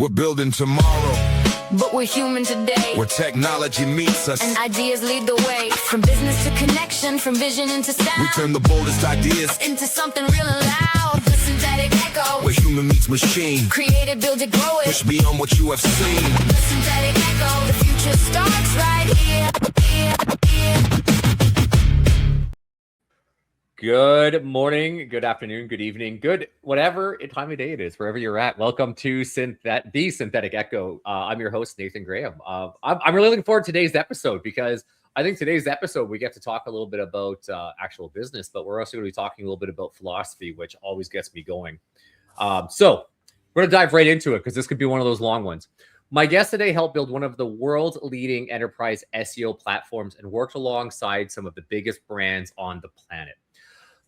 We're building tomorrow, but we're human today, where technology meets us and ideas lead the way. From business to connection, from vision into sound, we turn the boldest ideas into something real and loud. The synthetic echo, where human meets machine. Create it, build it, grow it, Push beyond what you have seen. The synthetic echo, the future starts right here. Good morning, good afternoon, good evening, good whatever time of day it is, wherever you're at. Welcome to the Synthetic Echo. I'm your host, Nathan Graham. I'm really looking forward to today's episode because I think today's episode we get to talk a little bit about actual business, but we're also going to be talking a little bit about philosophy, which always gets me going. So we're going to dive right into it because this could be one of those long ones. My guest today helped build one of the world's leading enterprise SEO platforms and worked alongside some of the biggest brands on the planet.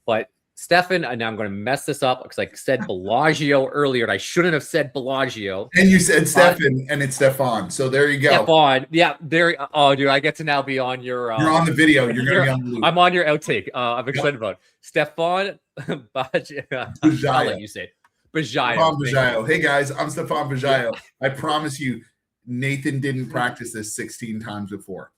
But Stephan, and I'm going to mess this up because I said Bajaio earlier, and I shouldn't have said Bajaio. And you said Stephan, and it's Stephan. So there you go. Stephan, yeah, there. Oh, dude, I get to now be on your. You're on the video. You're going to be on the loop. I'm on your outtake. I'm excited about it. Stephan Bajaio. I'll let you say it. Bajaio. Stephan Bajaio. Hey guys, I'm Stephan Bajaio. I promise you, Nathan didn't practice this 16 times before.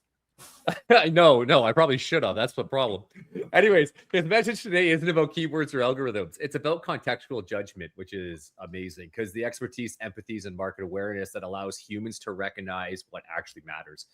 No, I probably should have. That's the problem. Anyways, his message today isn't about keywords or algorithms. It's about contextual judgment, which is amazing because the expertise, empathies, and market awareness that allows humans to recognize what actually matters.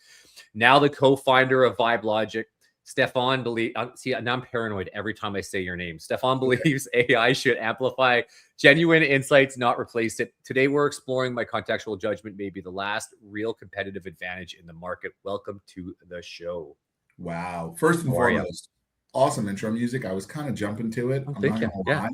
Now the co-founder of VibeLogic, Stephan believes, see, now I'm paranoid every time I say your name. Stephan believes AI should amplify genuine insights, not replace it. Today, we're exploring my contextual judgment may be the last real competitive advantage in the market. Welcome to the show. Wow. First and foremost, awesome intro music. I was kind of jumping to it. I'm not gonna lie.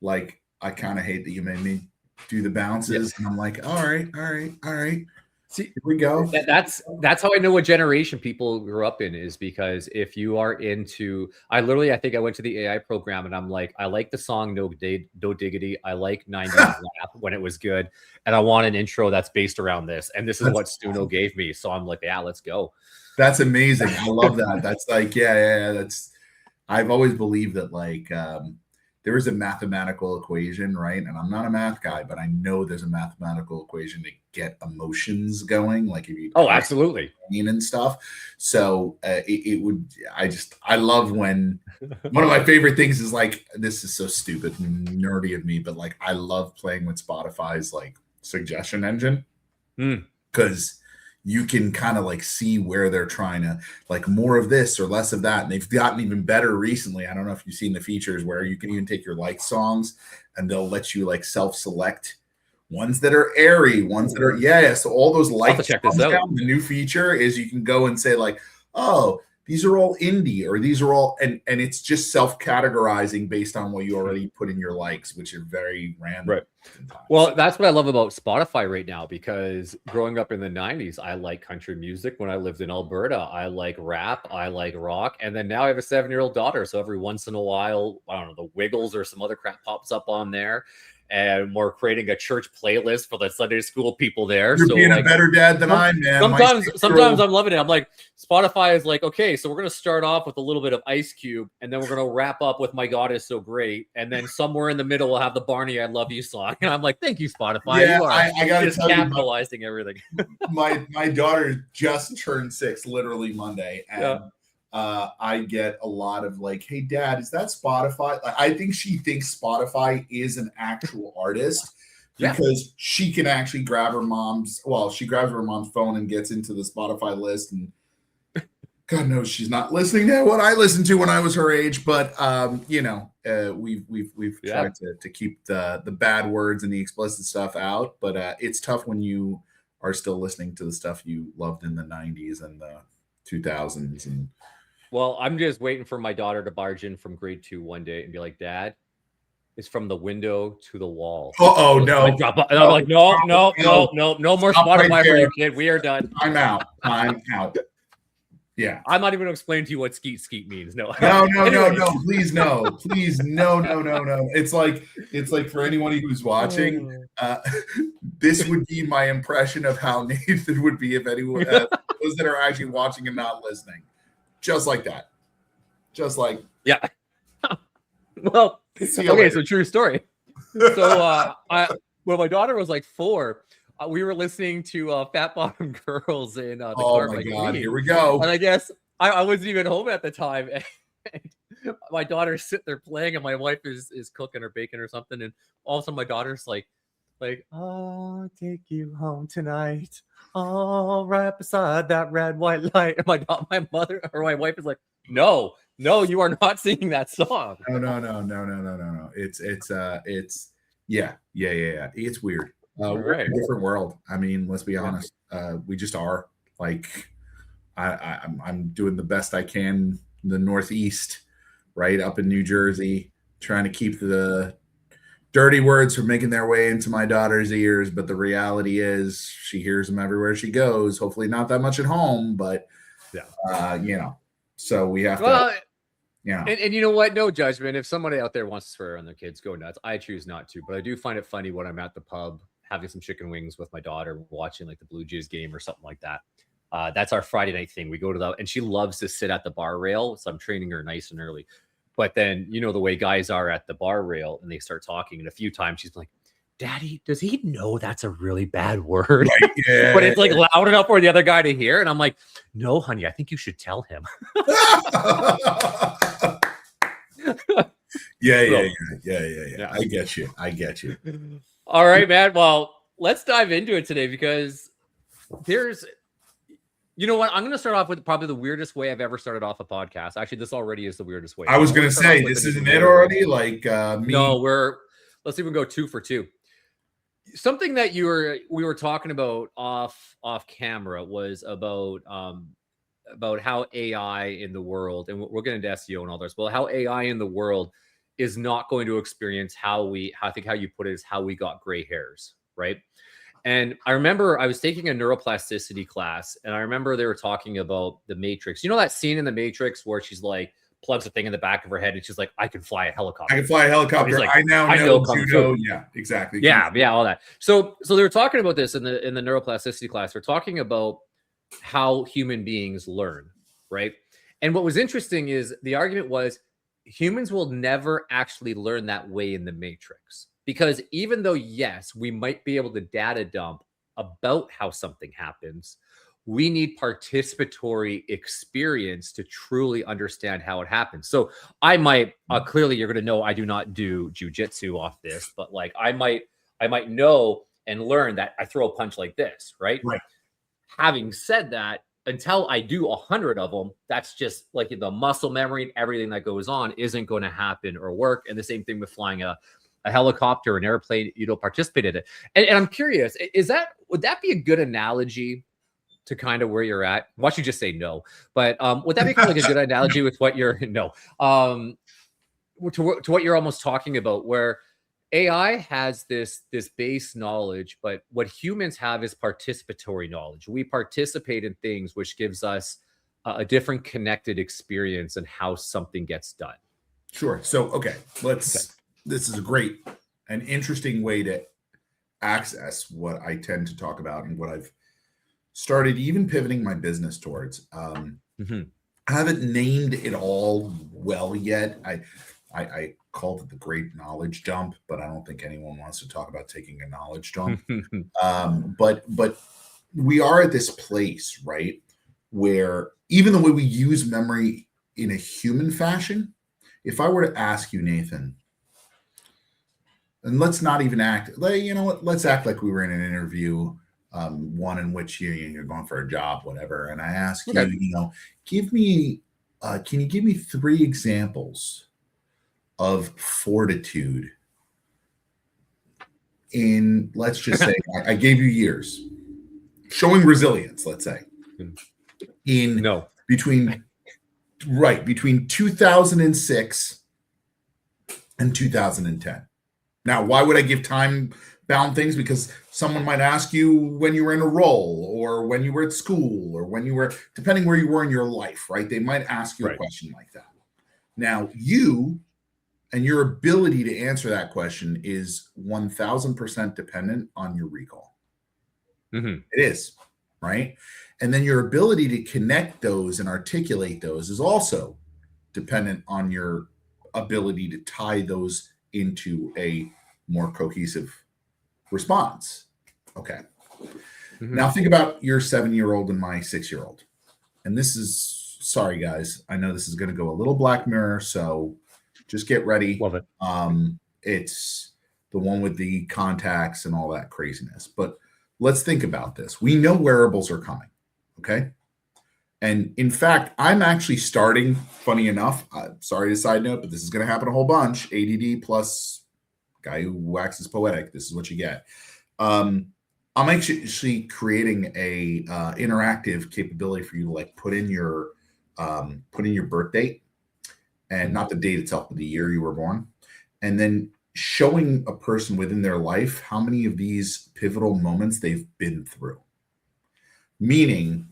Like, I kind of hate that you made me do the bounces. And I'm like, all right. See, here we go. That's how I know what generation people grew up in, is because if you are into, I think I went to the AI program and I'm like, I like the song No Diggity. I like 90s rap when it was good. And I want an intro that's based around this. And this is what Stuno gave me. So I'm like, yeah, let's go. That's amazing. I love that. That's like, yeah. That's, I've always believed that like, there is a mathematical equation, right? And I'm not a math guy, but I know there's a mathematical equation to get emotions going. Like if you absolutely and stuff. So I love when one of my favorite things is like, this is so stupid and nerdy of me, but like I love playing with Spotify's like suggestion engine because you can kind of like see where they're trying to like more of this or less of that. And they've gotten even better recently. I don't know if you've seen the features where you can even take your like songs and they'll let you like self-select ones that are airy, ones that are, so all those like check this out. The new feature is you can go and say like, oh, these are all indie or these are all, and it's just self-categorizing based on what you already put in your likes, which are very random. Right. Well, that's what I love about Spotify right now, because growing up in the 90s, I like country music. When I lived in Alberta, I like rap, I like rock. And then now I have a 7-year-old daughter. So every once in a while, I don't know, the Wiggles or some other crap pops up on there. And we're creating a church playlist for the Sunday school people there. You're being a better dad than I am, man. Sometimes I'm loving it. I'm like, Spotify is like, okay, so we're going to start off with a little bit of Ice Cube, and then we're going to wrap up with My God Is So Great. And then somewhere in the middle, we'll have the Barney I Love You song. And I'm like, thank you, Spotify. Yeah, you are I got to tell capitalizing everything. My daughter just turned 6, literally Monday. And I get a lot of like, hey dad, is that Spotify? Like, I think she thinks Spotify is an actual artist because she can actually grab her mom's phone and gets into the Spotify list, and God knows she's not listening to what I listened to when I was her age. But we've tried to keep the bad words and the explicit stuff out, but it's tough when you are still listening to the stuff you loved in the 90s and the 2000s. And well, I'm just waiting for my daughter to barge in from grade 2 one day and be like, Dad, it's from the window to the wall. Oh no. And I'm like, no more Spotify for you, kid. We are done. I'm out. Yeah. I'm not even going to explain to you what skeet means. No. No. Please no. It's like for anyone who's watching, this would be my impression of how Nathan would be if anyone those that are actually watching and not listening. Just like that. Yeah. Well, okay, so true story. So when my daughter was like 4, we were listening to Fat Bottom Girls in the Oh car. my Like, God, me. here we go. And I guess I wasn't even home at the time. And my daughter's sitting there playing, and my wife is cooking or baking or something. And all of a sudden, my daughter's like, I'll take you home tonight. Oh, right beside that red, white light. And my mother or my wife is like, no, you are not singing that song. No. It's yeah. It's weird. We're in Right. a different world. I mean, let's be honest. We just are. Like, I'm doing the best I can in the Northeast, right up in New Jersey, trying to keep the dirty words from making their way into my daughter's ears. But the reality is, she hears them everywhere she goes. Hopefully, not that much at home, but So we have to. Yeah. And you know what? No judgment. If somebody out there wants to swear on their kids, go nuts. I choose not to, but I do find it funny when I'm at the pub having some chicken wings with my daughter, watching like the Blue Jays game or something like that. That's our Friday night thing. We go to and she loves to sit at the bar rail. So I'm training her nice and early. But then, you know, the way guys are at the bar rail, and they start talking. And a few times she's like, Daddy, does he know that's a really bad word? Right, yeah. But it's like loud enough for the other guy to hear. And I'm like, no, honey, I think you should tell him. Yeah. I get you. All right, man. Well, let's dive into it today, because you know what? I'm going to start off with probably the weirdest way I've ever started off a podcast. Actually, this already is the weirdest way. I was going to say, this isn't it already? Like, me. No, let's even go 2 for 2. Something that we were talking about off camera was about how AI in the world, and we're getting into SEO and all this, well, how AI in the world is not going to experience how you put it is how we got gray hairs, right? And I remember I was taking a neuroplasticity class, and I remember they were talking about the Matrix. You know that scene in the Matrix where she's like, plugs a thing in the back of her head, and she's like, I can fly a helicopter. Like, I now know judo. Yeah, exactly. Yeah, all that. So they were talking about this in the neuroplasticity class. They're talking about how human beings learn, right? And what was interesting is the argument was humans will never actually learn that way in the Matrix. Because even though, yes, we might be able to data dump about how something happens, we need participatory experience to truly understand how it happens. So I might, clearly you're going to know I do not do jujitsu off this, but like I might know and learn that I throw a punch like this, right? Right. Having said that, until I do 100 of them, that's just like the muscle memory and everything that goes on isn't going to happen or work. And the same thing with flying a helicopter, an airplane, you don't participate in it. And I'm curious, would that be a good analogy to kind of where you're at? Why don't you just say no? But would that be kind of like a good analogy with what you're to what you're almost talking about, where AI has this base knowledge, but what humans have is participatory knowledge. We participate in things, which gives us a different connected experience in how something gets done. Sure. So, okay, this is a great and interesting way to access what I tend to talk about and what I've started even pivoting my business towards. I haven't named it all well yet. I called it the great knowledge dump, but I don't think anyone wants to talk about taking a knowledge dump. But we are at this place, right, where even the way we use memory in a human fashion, if I were to ask you, Nathan, and let's not even act like, you know what, let's act like we were in an interview, one in which you're going for a job, whatever. And I ask you, can you give me 3 examples of fortitude in, let's just say, I gave you years, showing resilience, let's say, between 2006 and 2010. Now, why would I give time-bound things? Because someone might ask you when you were in a role, or when you were at school, or when you were, depending where you were in your life, right? They might ask you a question like that. Now, you and your ability to answer that question is 1,000% dependent on your recall. It is, right? And then your ability to connect those and articulate those is also dependent on your ability to tie those into a more cohesive response. Okay. Now think about your 7-year-old and my 6-year-old. And this is, sorry guys, I know this is going to go a little Black Mirror, so just get ready. Love it. It's the one with the contacts and all that craziness. But let's think about this. We know wearables are coming, okay? And in fact, I'm actually starting, funny enough, sorry to side note, but this is going to happen a whole bunch. ADD plus guy who waxes poetic. This is what you get. I'm actually creating a interactive capability for you to like put in your birth date, and not the date itself, but the year you were born, and then showing a person within their life how many of these pivotal moments they've been through. Meaning,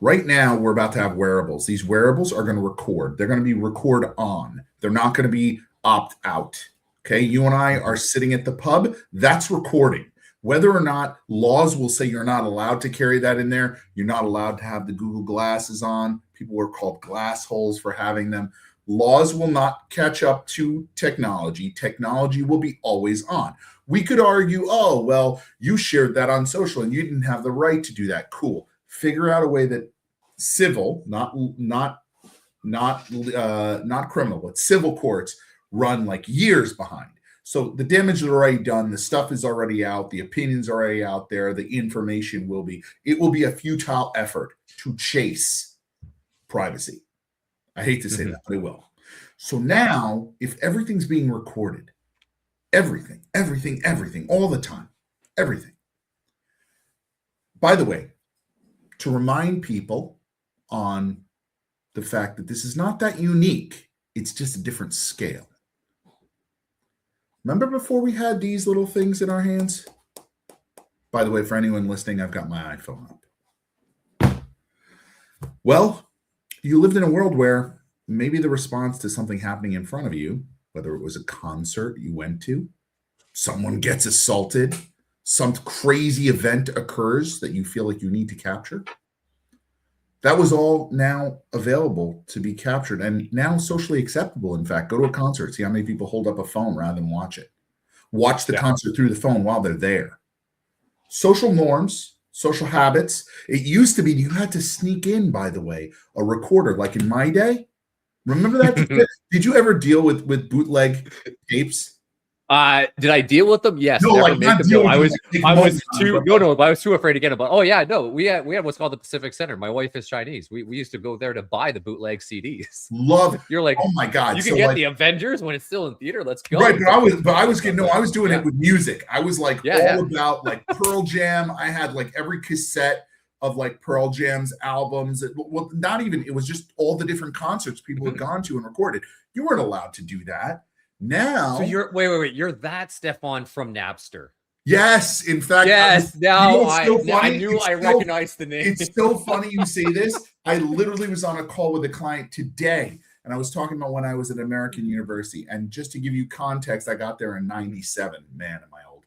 right now we're about to have wearables. These wearables are going to record. They're going to be record on. They're not going to be opt out. Okay, you and I are sitting at the pub. That's recording. Whether or not laws will say you're not allowed to carry that in there, you're not allowed to have the Google glasses on. People were called glass holes for having them. Laws will not catch up to technology. Technology will be always on. We could argue, oh, well, you shared that on social and you didn't have the right to do that. Cool. Figure out a way that civil, not criminal, but civil courts run like years behind. So the damage is already done. The stuff is already out. The opinions are already out there. The information will be. It will be a futile effort to chase privacy. I hate to say that, but it will. So now, if everything's being recorded, everything, all the time, everything. By the way, to remind people on the fact that this is not that unique, it's just a different scale. Remember before we had these little things in our hands? By the way, for anyone listening, I've got my iPhone up. Well, you lived in a world where maybe the response to something happening in front of you, whether it was a concert you went to, someone gets assaulted, some crazy event occurs that you feel like you need to capture, that was all now available to be captured and now socially acceptable. In fact, go to a concert, see how many people hold up a phone rather than watch it. Watch the concert through the phone while they're there. Social norms, social habits. It used to be you had to sneak in, by the way, a recorder. Like in my day, remember that? Did you ever deal with bootleg tapes? Did I deal with them? Yes. No, like not deal with them. I was too afraid to get them. But oh yeah, no, we had what's called the Pacific Center. My wife is Chinese. We used to go there to buy the bootleg CDs. Love it. You're like, oh my god, you can get the Avengers when it's still in theater. Let's go. Right, but I was doing it with music. I was like about like Pearl Jam. I had like every cassette of like Pearl Jam's albums. Well, not even, it was just all the different concerts people had gone to and recorded. You weren't allowed to do that. Now, so you're wait. You're that Stephan from Napster. Yes, in fact, yes. Now I knew I recognized the name. It's so funny you say this. I literally was on a call with a client today, and I was talking about when I was at American University. And just to give you context, I got there in '97. Man, am I old?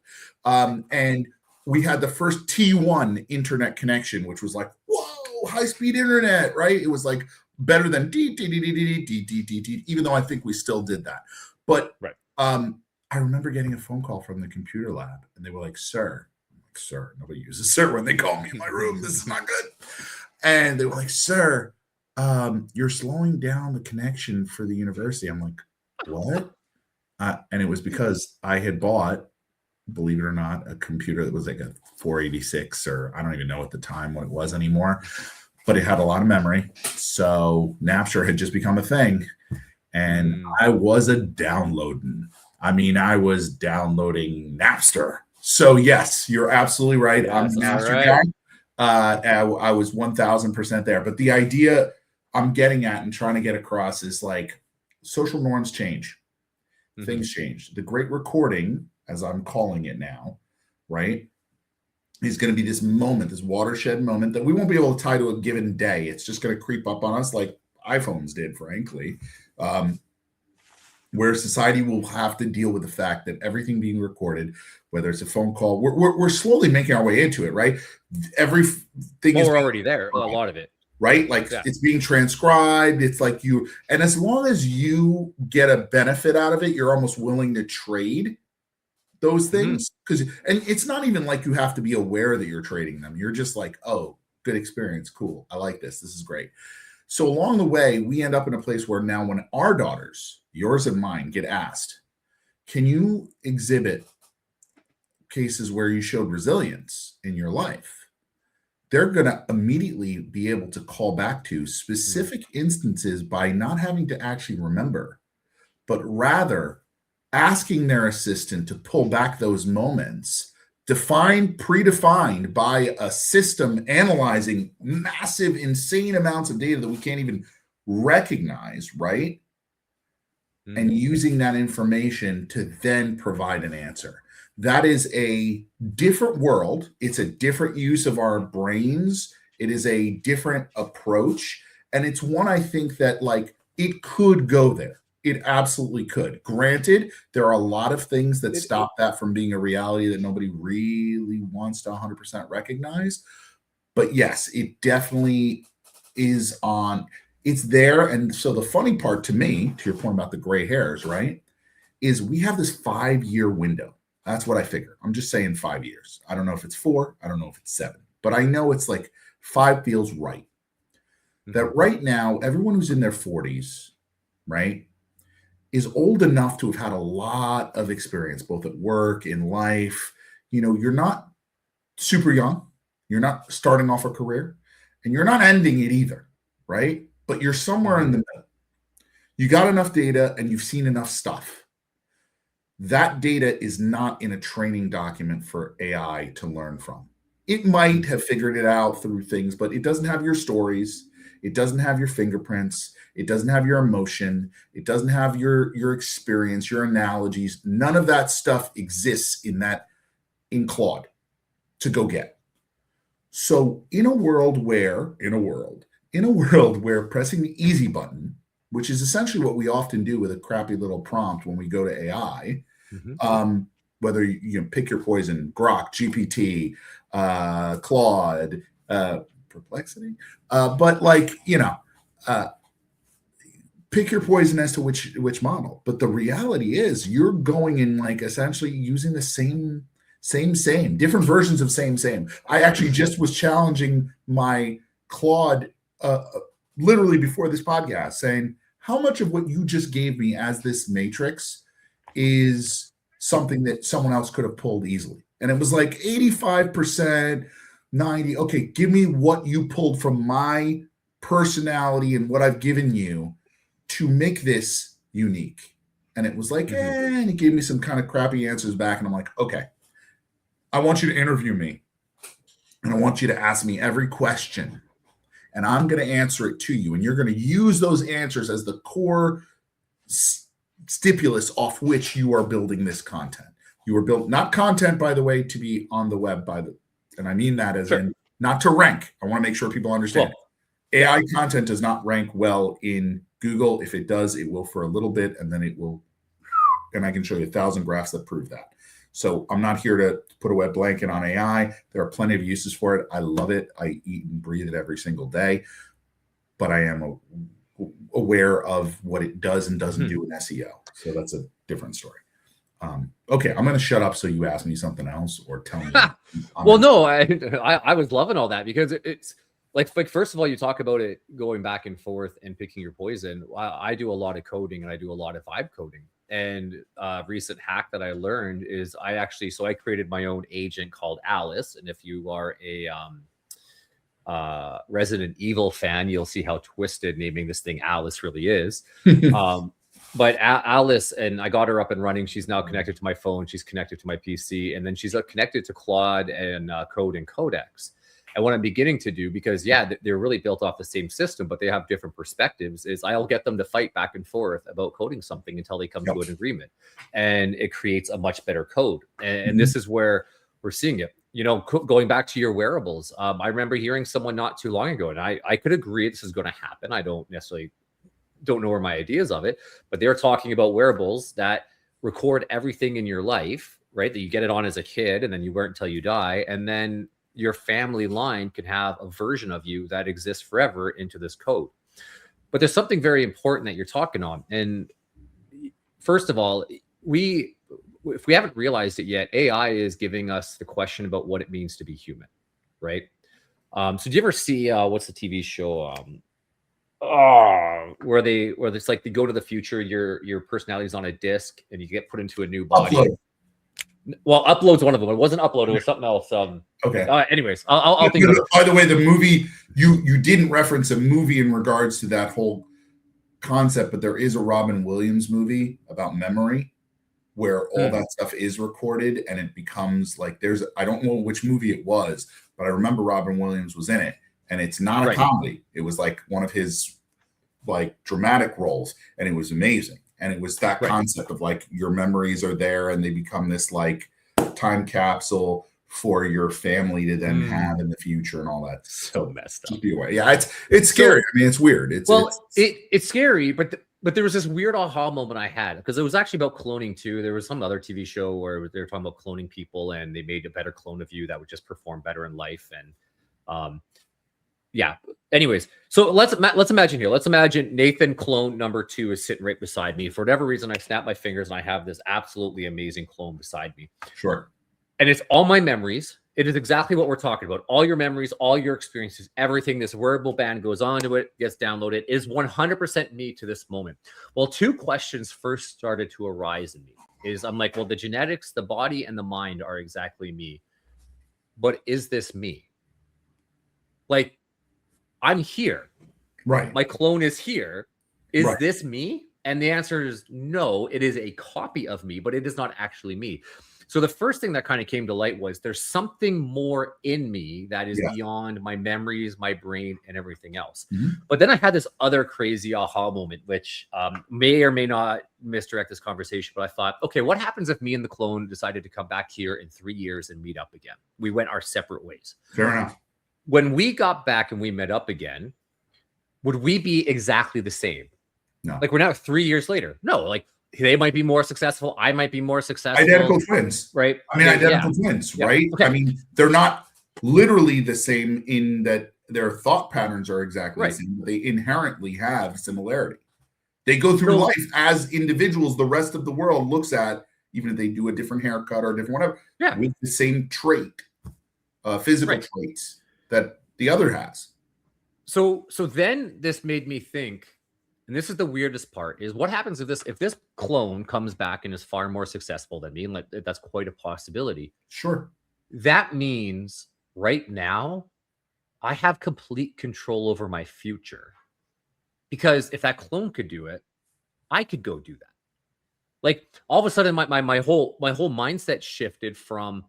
And we had the first T1 internet connection, which was like, whoa, high-speed internet, right? It was like better than even though I think we still did that. But I remember getting a phone call from the computer lab, and they were like, sir. I'm like, sir, nobody uses sir when they call me in my room. This is not good. And they were like, sir, you're slowing down the connection for the university. I'm like, what? And it was because I had bought, believe it or not, a computer that was like a 486, or I don't even know at the time what it was anymore, but it had a lot of memory. So Napster had just become a thing. And I was downloading Napster. So yes, you're absolutely right. Yes, I'm a Napster guy. I was 1000% there. But the idea I'm getting at and trying to get across is like social norms change. Things change. The great recording, as I'm calling it now, right, is going to be this moment, this watershed moment that we won't be able to tie to a given day. It's just going to creep up on us like iPhones did, frankly. Where society will have to deal with the fact that everything being recorded, whether it's a phone call, we're slowly making our way into it, right? Everything is we're already there, a lot of it, right? Like it's being transcribed. It's like and as long as you get a benefit out of it, you're almost willing to trade those things, and it's not even like you have to be aware that you're trading them. You're just like, oh, good experience, cool, I like this is great. So along the way, we end up in a place where now when our daughters, yours and mine, get asked, can you exhibit cases where you showed resilience in your life, they're going to immediately be able to call back to specific instances by not having to actually remember, but rather asking their assistant to pull back those moments, predefined by a system analyzing massive, insane amounts of data that we can't even recognize, right? And using that information to then provide an answer. That is a different world. It's a different use of our brains. It is a different approach. And it's one I think that like it could go there. It absolutely could. Granted, there are a lot of things that stop that from being a reality that nobody really wants to 100% recognize. But yes, it definitely is on. It's there. And so the funny part to me, to your point about the gray hairs, right, is we have this 5-year window. That's what I figure. I'm just saying 5 years. I don't know if it's 4. I don't know if it's 7. But I know it's like 5 feels right. That right now, everyone who's in their 40s, right, is old enough to have had a lot of experience, both at work, in life. You know, you're not super young. You're not starting off a career. And you're not ending it either, right? But you're somewhere in the middle. You got enough data and you've seen enough stuff. That data is not in a training document for AI to learn from. It might have figured it out through things, but it doesn't have your stories. It doesn't have your fingerprints. It doesn't have your emotion. It doesn't have your experience, your analogies. None of that stuff exists in Claude to go get. So in a world where pressing the easy button, which is essentially what we often do with a crappy little prompt when we go to AI, whether you pick your poison, Grok, GPT, Claude, Perplexity, but like, pick your poison as to which model. But the reality is you're going in like essentially using the same, different versions of same. I actually just was challenging my Claude literally before this podcast saying, how much of what you just gave me as this matrix is something that someone else could have pulled easily? And it was like 85%, 90%. Okay, give me what you pulled from my personality and what I've given you to make this unique. And it was like, and it gave me some kind of crappy answers back. And I'm like, okay, I want you to interview me. And I want you to ask me every question. And I'm going to answer it to you. And you're going to use those answers as the core stipulus off which you are building this content. You are built, not content, by the way, to be on the web and I mean that as in not to rank. I want to make sure people understand. AI content does not rank well in Google. If it does, it will for a little bit, and then it will, and I can show you 1,000 graphs that prove that. So I'm not here to put a wet blanket on AI. There are plenty of uses for it. I love it. I eat and breathe it every single day. But I am aware of what it does and doesn't do in SEO. So that's a different story. Okay, I'm going to shut up so you ask me something else or tell me. Well, no, I was loving all that because it's like first of all, you talk about it going back and forth and picking your poison. I do a lot of coding and I do a lot of vibe coding. And recent hack that I learned is I created my own agent called Alice. And if you are a Resident Evil fan, you'll see how twisted naming this thing Alice really is. But Alice, and I got her up and running. She's now connected to my phone. She's connected to my PC. And then she's connected to Claude and Code and Codex. And what I'm beginning to do, because they're really built off the same system, but they have different perspectives, is I'll get them to fight back and forth about coding something until they come to an agreement. And it creates a much better code. And this is where we're seeing it. Going back to your wearables, I remember hearing someone not too long ago, and I could agree this is going to happen. I don't know where my ideas of it, but they're talking about wearables that record everything in your life, right? That you get it on as a kid and then you wear it until you die. And then your family line can have a version of you that exists forever into this code. But there's something very important that you're talking on. And first of all, if we haven't realized it yet, AI is giving us the question about what it means to be human, right? So do you ever see what's the TV show? Where it's like they go to the future, your personality is on a disc and you get put into a new body. Upload. Well, Upload's one of them. It wasn't Upload, it was something else. Okay. Anyways, I'll think about it. By the way, the movie, you didn't reference a movie in regards to that whole concept, but there is a Robin Williams movie about memory where all that stuff is recorded and it becomes like I don't know which movie it was, but I remember Robin Williams was in it, and it's not a comedy. It was like one of his like dramatic roles, and it was amazing. And it was that concept of like your memories are there and they become this like time capsule for your family to then have in the future and all that. So messed up. Keep you away. Yeah, it's scary. I mean, it's weird. It's scary, but there was this weird aha moment I had because it was actually about cloning too. There was some other TV show where they were talking about cloning people, and they made a better clone of you that would just perform better in life. And yeah. Anyways, so let's imagine here. Let's imagine Nathan clone number 2 is sitting right beside me. For whatever reason, I snap my fingers and I have this absolutely amazing clone beside me. Sure. And it's all my memories. It is exactly what we're talking about. All your memories, all your experiences, everything. This wearable band goes onto it, gets downloaded. It is 100% me to this moment. Well, 2 questions first started to arise in me. I'm like, well, the genetics, the body, and the mind are exactly me. But is this me? Like, I'm here. Right. My clone is here. Is Right. this me? And the answer is no. It is a copy of me, but it is not actually me. So the first thing that kind of came to light was there's something more in me that is beyond my memories, my brain, and everything else. But then I had this other crazy aha moment, which may or may not misdirect this conversation. But I thought, okay, what happens if me and the clone decided to come back here in 3 years and meet up again? We went our separate ways. Fair enough. When we got back and we met up again, would we be exactly the same? No. Like we're now 3 years later. No, like they might be more successful. I might be more successful. Identical twins. Right. I mean, identical twins, right? Okay. I mean, they're not literally the same in that their thought patterns are exactly the same, but they inherently have similarity. They go through life as individuals the rest of the world looks at, even if they do a different haircut or different whatever, with the same trait, physical traits that the other has. So then this made me think, and this is the weirdest part, is what happens if this clone comes back and is far more successful than me, and like that's quite a possibility. Sure. That means right now I have complete control over my future. Because if that clone could do it, I could go do that. Like all of a sudden my whole mindset shifted from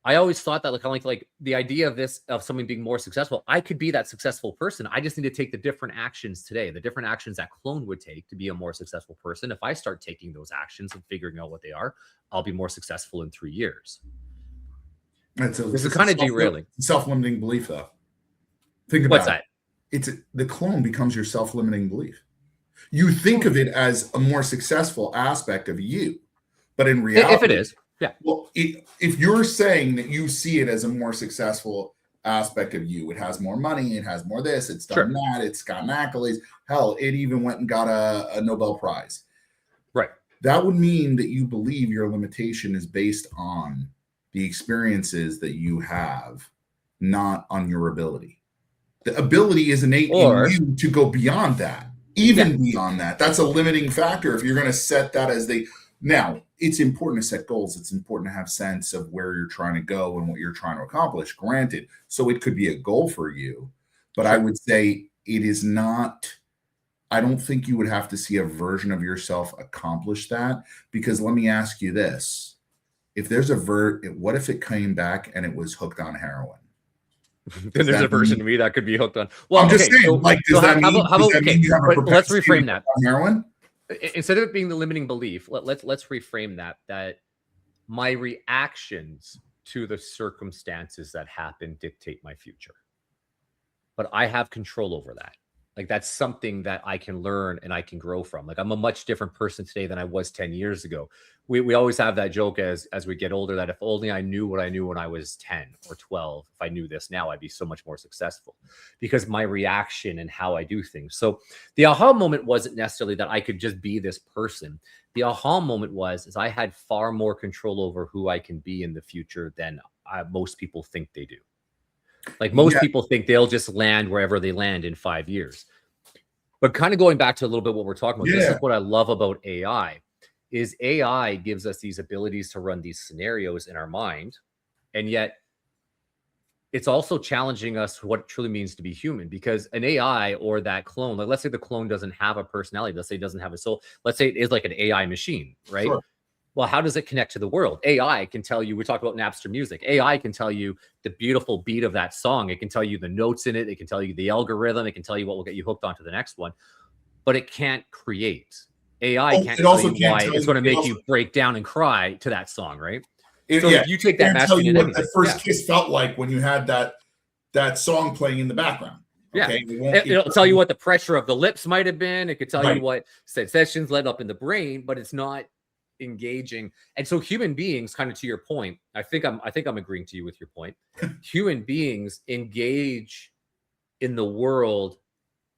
I always thought that like the idea of something being more successful, I could be that successful person. I just need to take the different actions today, the different actions that clone would take to be a more successful person. If I start taking those actions and figuring out what they are, I'll be more successful in 3 years. This is kind of derailing. Self-limiting belief, though. Think about what's that? It's the clone becomes your self-limiting belief. You think of it as a more successful aspect of you, but in reality, if it is. Yeah. Well, if you're saying that you see it as a more successful aspect of you, it has more money, it has more this, it's done that, it's gotten accolades. Hell, it even went and got a Nobel Prize. Right. That would mean that you believe your limitation is based on the experiences that you have, not on your ability. The ability is innate in you to go beyond that, even beyond that. That's a limiting factor if you're going to set that as Now, it's important to set goals. It's important to have sense of where you're trying to go and what you're trying to accomplish, granted. So it could be a goal for you. But I would say it is not, I don't think you would have to see a version of yourself accomplish that. Because let me ask you this. If there's what if it came back and it was hooked on heroin? Then there's a version of me that could be hooked on. Well, I'm just saying, does that mean you have a let's reframe that. On heroin? Instead of it being the limiting belief, let's reframe that my reactions to the circumstances that happen dictate my future. But I have control over that. Like that's something that I can learn and I can grow from. Like I'm a much different person today than I was 10 years ago. We always have that joke as we get older that if only I knew what I knew when I was 10 or 12, if I knew this now, I'd be so much more successful because my reaction and how I do things. So the aha moment wasn't necessarily that I could just be this person. The aha moment is I had far more control over who I can be in the future than most people think they do. Like most people think they'll just land wherever they land in 5 years. But kind of going back to a little bit what we're talking about, this is what I love about AI, is AI gives us these abilities to run these scenarios in our mind. And yet it's also challenging us what it truly means to be human, because an AI or that clone, like let's say the clone doesn't have a personality, let's say it doesn't have a soul, let's say it is like an AI machine, right? Sure. Well, how does it connect to the world? AI can tell you, we talked about Napster music. AI can tell you the beautiful beat of that song. It can tell you the notes in it. It can tell you the algorithm. It can tell you what will get you hooked onto the next one, but it can't create. AI can't tell you why it's going to make you break down and cry to that song, right? So if you take that masculine what the first kiss felt like when you had that song playing in the background. Okay? Yeah, it'll tell you what the pressure of the lips might have been. It could tell you what sensations led up in the brain, but it's not engaging. And so human beings, kind of to your point, I think I'm agreeing to you with your point. Human beings engage in the world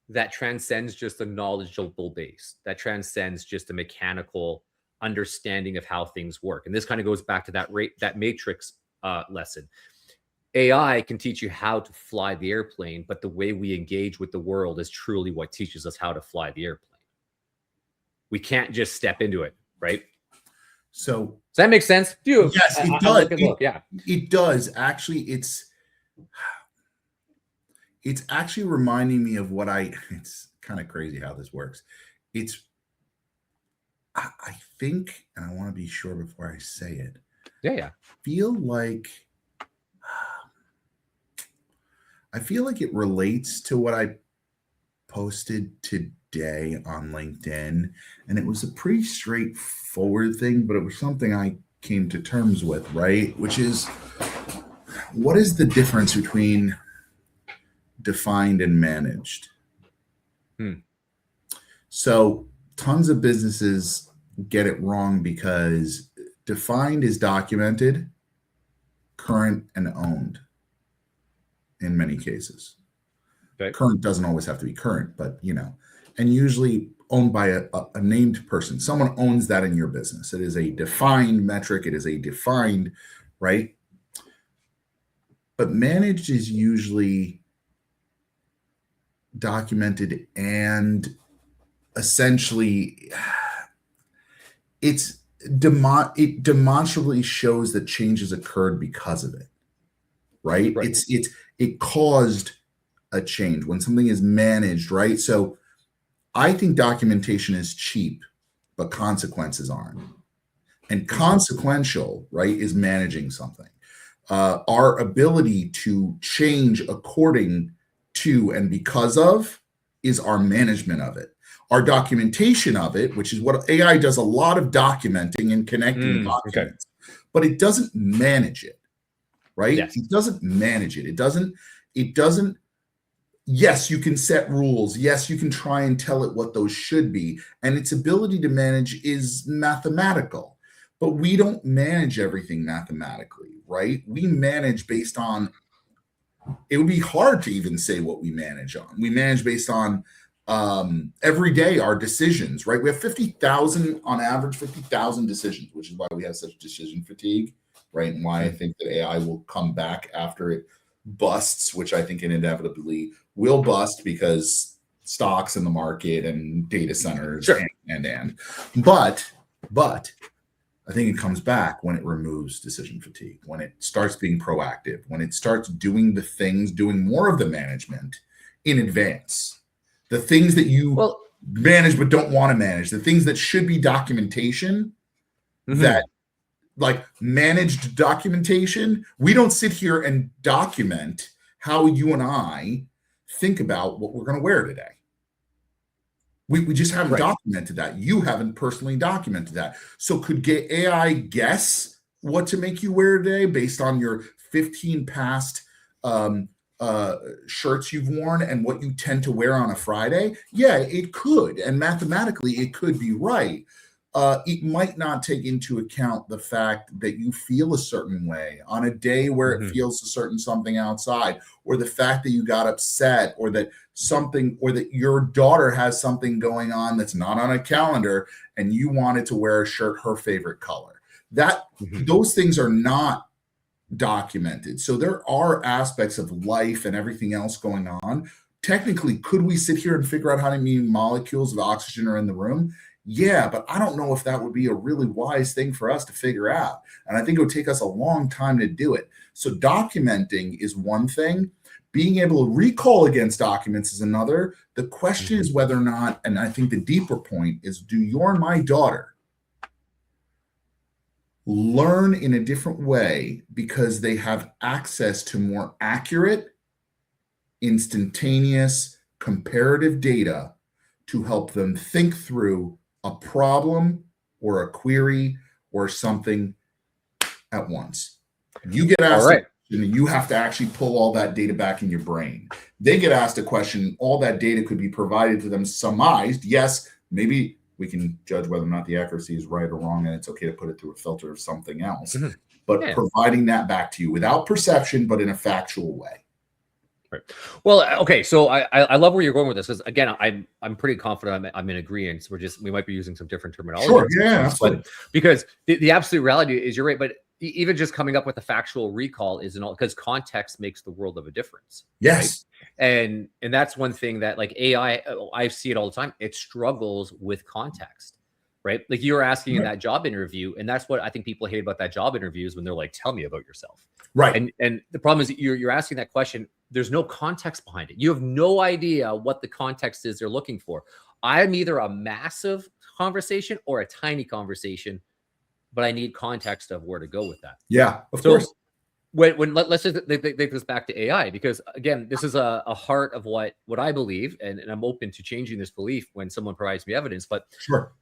that transcends just a knowledgeable base, that transcends just a mechanical understanding of how things work. And this kind of goes back to that matrix lesson. AI can teach you how to fly the airplane, but the way we engage with the world is truly what teaches us how to fly the airplane. We can't just step into it, right? So does that make sense? Yes, it does. It does. Actually, it's actually reminding me of it's kind of crazy how this works. I think, and I want to be sure before I say it. Yeah. I feel like it relates to what I posted today on LinkedIn, and it was a pretty straightforward thing, but it was something I came to terms with, right? Which is, what is the difference between defined and managed? So tons of businesses get it wrong because defined is documented, current, and owned in many cases. Okay. Current doesn't always have to be current, but and usually owned by a named person. Someone owns that in your business. It is a defined metric. It is a defined, right? But managed is usually documented and essentially it demonstrably shows that changes occurred because of it, right? It caused a change when something is managed, right? So I think documentation is cheap, but consequences aren't. And consequential, right, is managing something. Our ability to change according to and because of is our management of it. Our documentation of it, which is what AI does, a lot of documenting and connecting documents, but it doesn't manage it, right? Yes. It doesn't manage it. It doesn't. Yes, you can set rules. Yes, you can try and tell it what those should be. And its ability to manage is mathematical, but we don't manage everything mathematically, right? We manage based on, it would be hard to even say what we manage on. We manage based on every day our decisions, right? We have 50,000 on average, 50,000 decisions, which is why we have such decision fatigue, right? And why I think that AI will come back after it busts, which I think it inevitably will bust because stocks in the market and data centers but I think it comes back when it removes decision fatigue, when it starts being proactive, when it starts doing the things, doing more of the management in advance, the things that you manage but don't want to manage, the things that should be documentation, that like managed documentation. We don't sit here and document how you and I think about what we're going to wear today. We just haven't documented that. You haven't personally documented that. So could AI guess what to make you wear today based on your 15 past shirts you've worn and what you tend to wear on a Friday, yeah, it could. And mathematically, it could be right. It might not take into account the fact that you feel a certain way on a day where it feels a certain something outside, or the fact that you got upset, or that something, or that your daughter has something going on that's not on a calendar and you wanted to wear a shirt her favorite color. Those things are not documented. So there are aspects of life and everything else going on. Technically, could we sit here and figure out how many molecules of oxygen are in the room? Yeah, but I don't know if that would be a really wise thing for us to figure out. And I think it would take us a long time to do it. So documenting is one thing. Being able to recall against documents is another. The question is whether or not, and I think the deeper point is, do your and my daughter learn in a different way because they have access to more accurate, instantaneous, comparative data to help them think through a problem or a query or something at once? You get asked a question, you have to actually pull all that data back in your brain. They get asked a question, all that data could be provided to them summarized. Yes, maybe we can judge whether or not the accuracy is right or wrong, and it's okay to put it through a filter of something else. But providing that back to you without perception, but in a factual way. Right. Well, okay. So I love where you're going with this, because again, I'm pretty confident I'm in agreement. We might be using some different terminology. Sure. Yeah. But because the absolute reality is, you're right. But even just coming up with a factual recall isn't all, because context makes the world of a difference. Yes. Right? And that's one thing that, like, AI, I see it all the time. It struggles with context, right? Like you were asking in that job interview, and that's what I think people hate about that job interview, is when they're like, "Tell me about yourself." Right. And the problem is that you're asking that question. There's no context behind it. You have no idea what the context is they're looking for. I'm either a massive conversation or a tiny conversation, but I need context of where to go with that. Yeah, of course. Let's just take this back to AI, because again, this is a heart of what I believe, and I'm open to changing this belief when someone provides me evidence. But sure,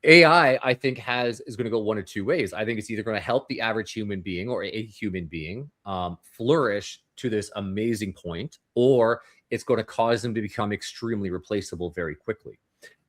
AI, I think, is going to go one of two ways. I think it's either going to help the average human being, or a human being, flourish to this amazing point, or it's going to cause them to become extremely replaceable very quickly.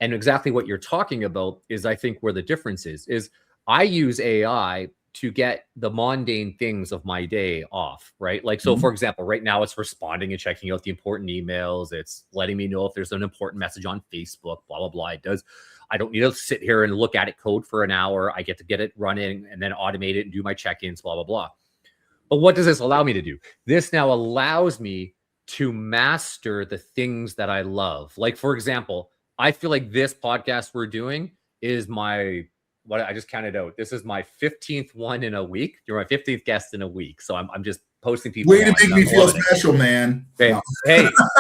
And exactly what you're talking about is, I think, where the difference is I use AI to get the mundane things of my day off, right? Like, so for example, right now it's responding and checking out the important emails. It's letting me know if there's an important message on Facebook, blah, blah, blah. It does. I don't need to sit here and look at it code for an hour. I get to get it running and then automate it and do my check-ins, blah, blah, blah. But what does this allow me to do? This now allows me to master the things that I love. Like, for example, I feel like this podcast we're doing is what I just counted out. This is my 15th one in a week. You're my 15th guest in a week. So I'm just posting people. Way to make me feel special, man. Okay. No.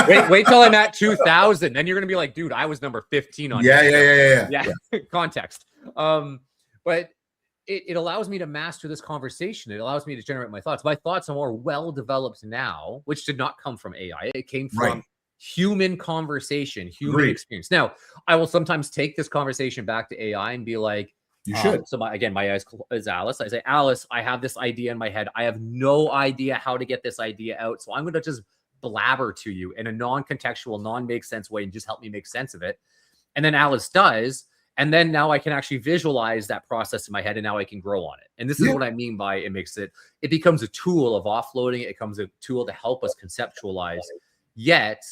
Hey, wait till I'm at 2,000. Then you're going to be like, dude, I was number 15 on Yeah. Context. But it allows me to master this conversation. It allows me to generate my thoughts. My thoughts are more well-developed now, which did not come from AI. It came from human conversation, human experience. Now, I will sometimes take this conversation back to AI and be like, you should. So my eyes is Alice. I say, Alice, I have this idea in my head. I have no idea how to get this idea out. So I'm going to just blabber to you in a non-contextual, non-make sense way and just help me make sense of it. And then Alice does. And then now I can actually visualize that process in my head, and now I can grow on it. And this is what I mean by it becomes a tool of offloading. It becomes a tool to help us conceptualize. Yet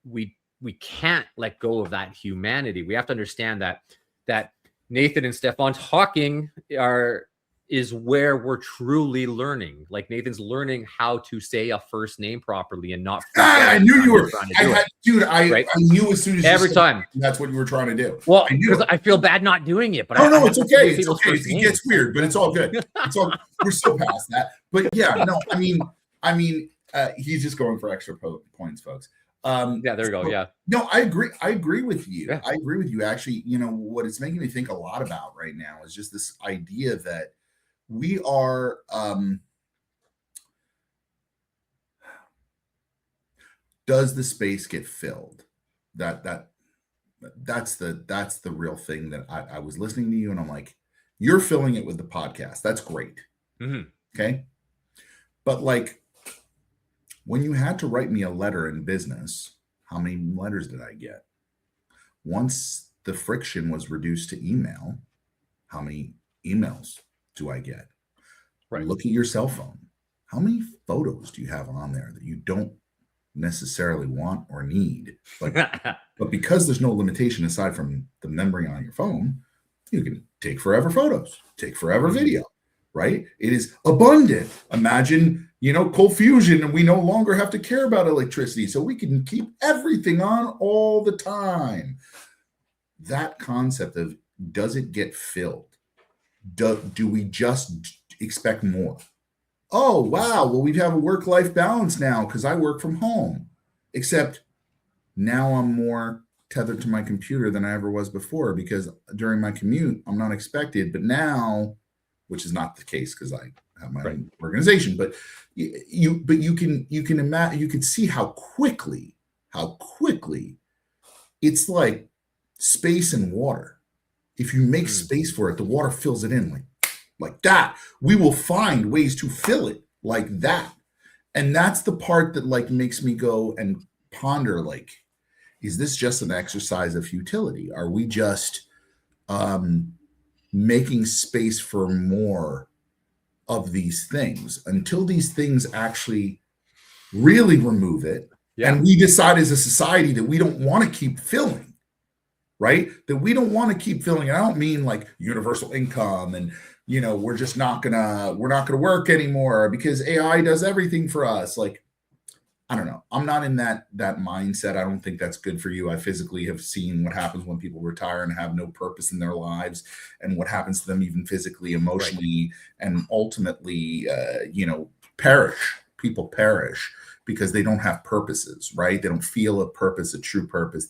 we can't let go of that humanity. We have to understand that Nathan and Stephan talking is where we're truly learning. Like, Nathan's learning how to say a first name properly and not. I knew you were. I knew as soon as every time that's what you were trying to do. Well, because I feel bad not doing it, but no, it's okay. It's okay. It gets weird, but it's all good. We're still past that. But yeah, no, I mean, he's just going for extra points, folks. There you go. Yeah. No, I agree with you. Yeah. I agree with you. Actually, what it's making me think a lot about right now is just this idea that we are does the space get filled? That's the real thing that I was listening to you and I'm like, you're filling it with the podcast. That's great. Okay. But like, When you had to write me a letter in business, how many letters did I get? Once the friction was reduced to email, how many emails do I get? Right. Look at your cell phone. How many photos do you have on there that you don't necessarily want or need? But because there's no limitation aside from the memory on your phone, you can take forever photos, take forever video, right? It is abundant. Imagine, cold fusion, and we no longer have to care about electricity, so we can keep everything on all the time. That concept of, does it get filled? Do we just expect more? Oh, wow. Well, we have a work-life balance now because I work from home. Except now I'm more tethered to my computer than I ever was before, because during my commute, I'm not expected. But now, which is not the case because I have my own organization, but you can imagine, you can see how quickly it's like space and water. If you make space for it, the water fills it in like that. We will find ways to fill it like that. And that's the part that makes me go and ponder, is this just an exercise of futility? Are we just making space for more of these things until these things actually really remove it? And we decide as a society that we don't want to keep filling. Right? That we don't want to keep filling. And I don't mean universal income and, we're not gonna work anymore because AI does everything for us. I don't know. I'm not in that mindset. I don't think that's good for you. I physically have seen what happens when people retire and have no purpose in their lives, and what happens to them even physically, emotionally, and ultimately, perish. People perish because they don't have purposes, right? They don't feel a purpose, a true purpose.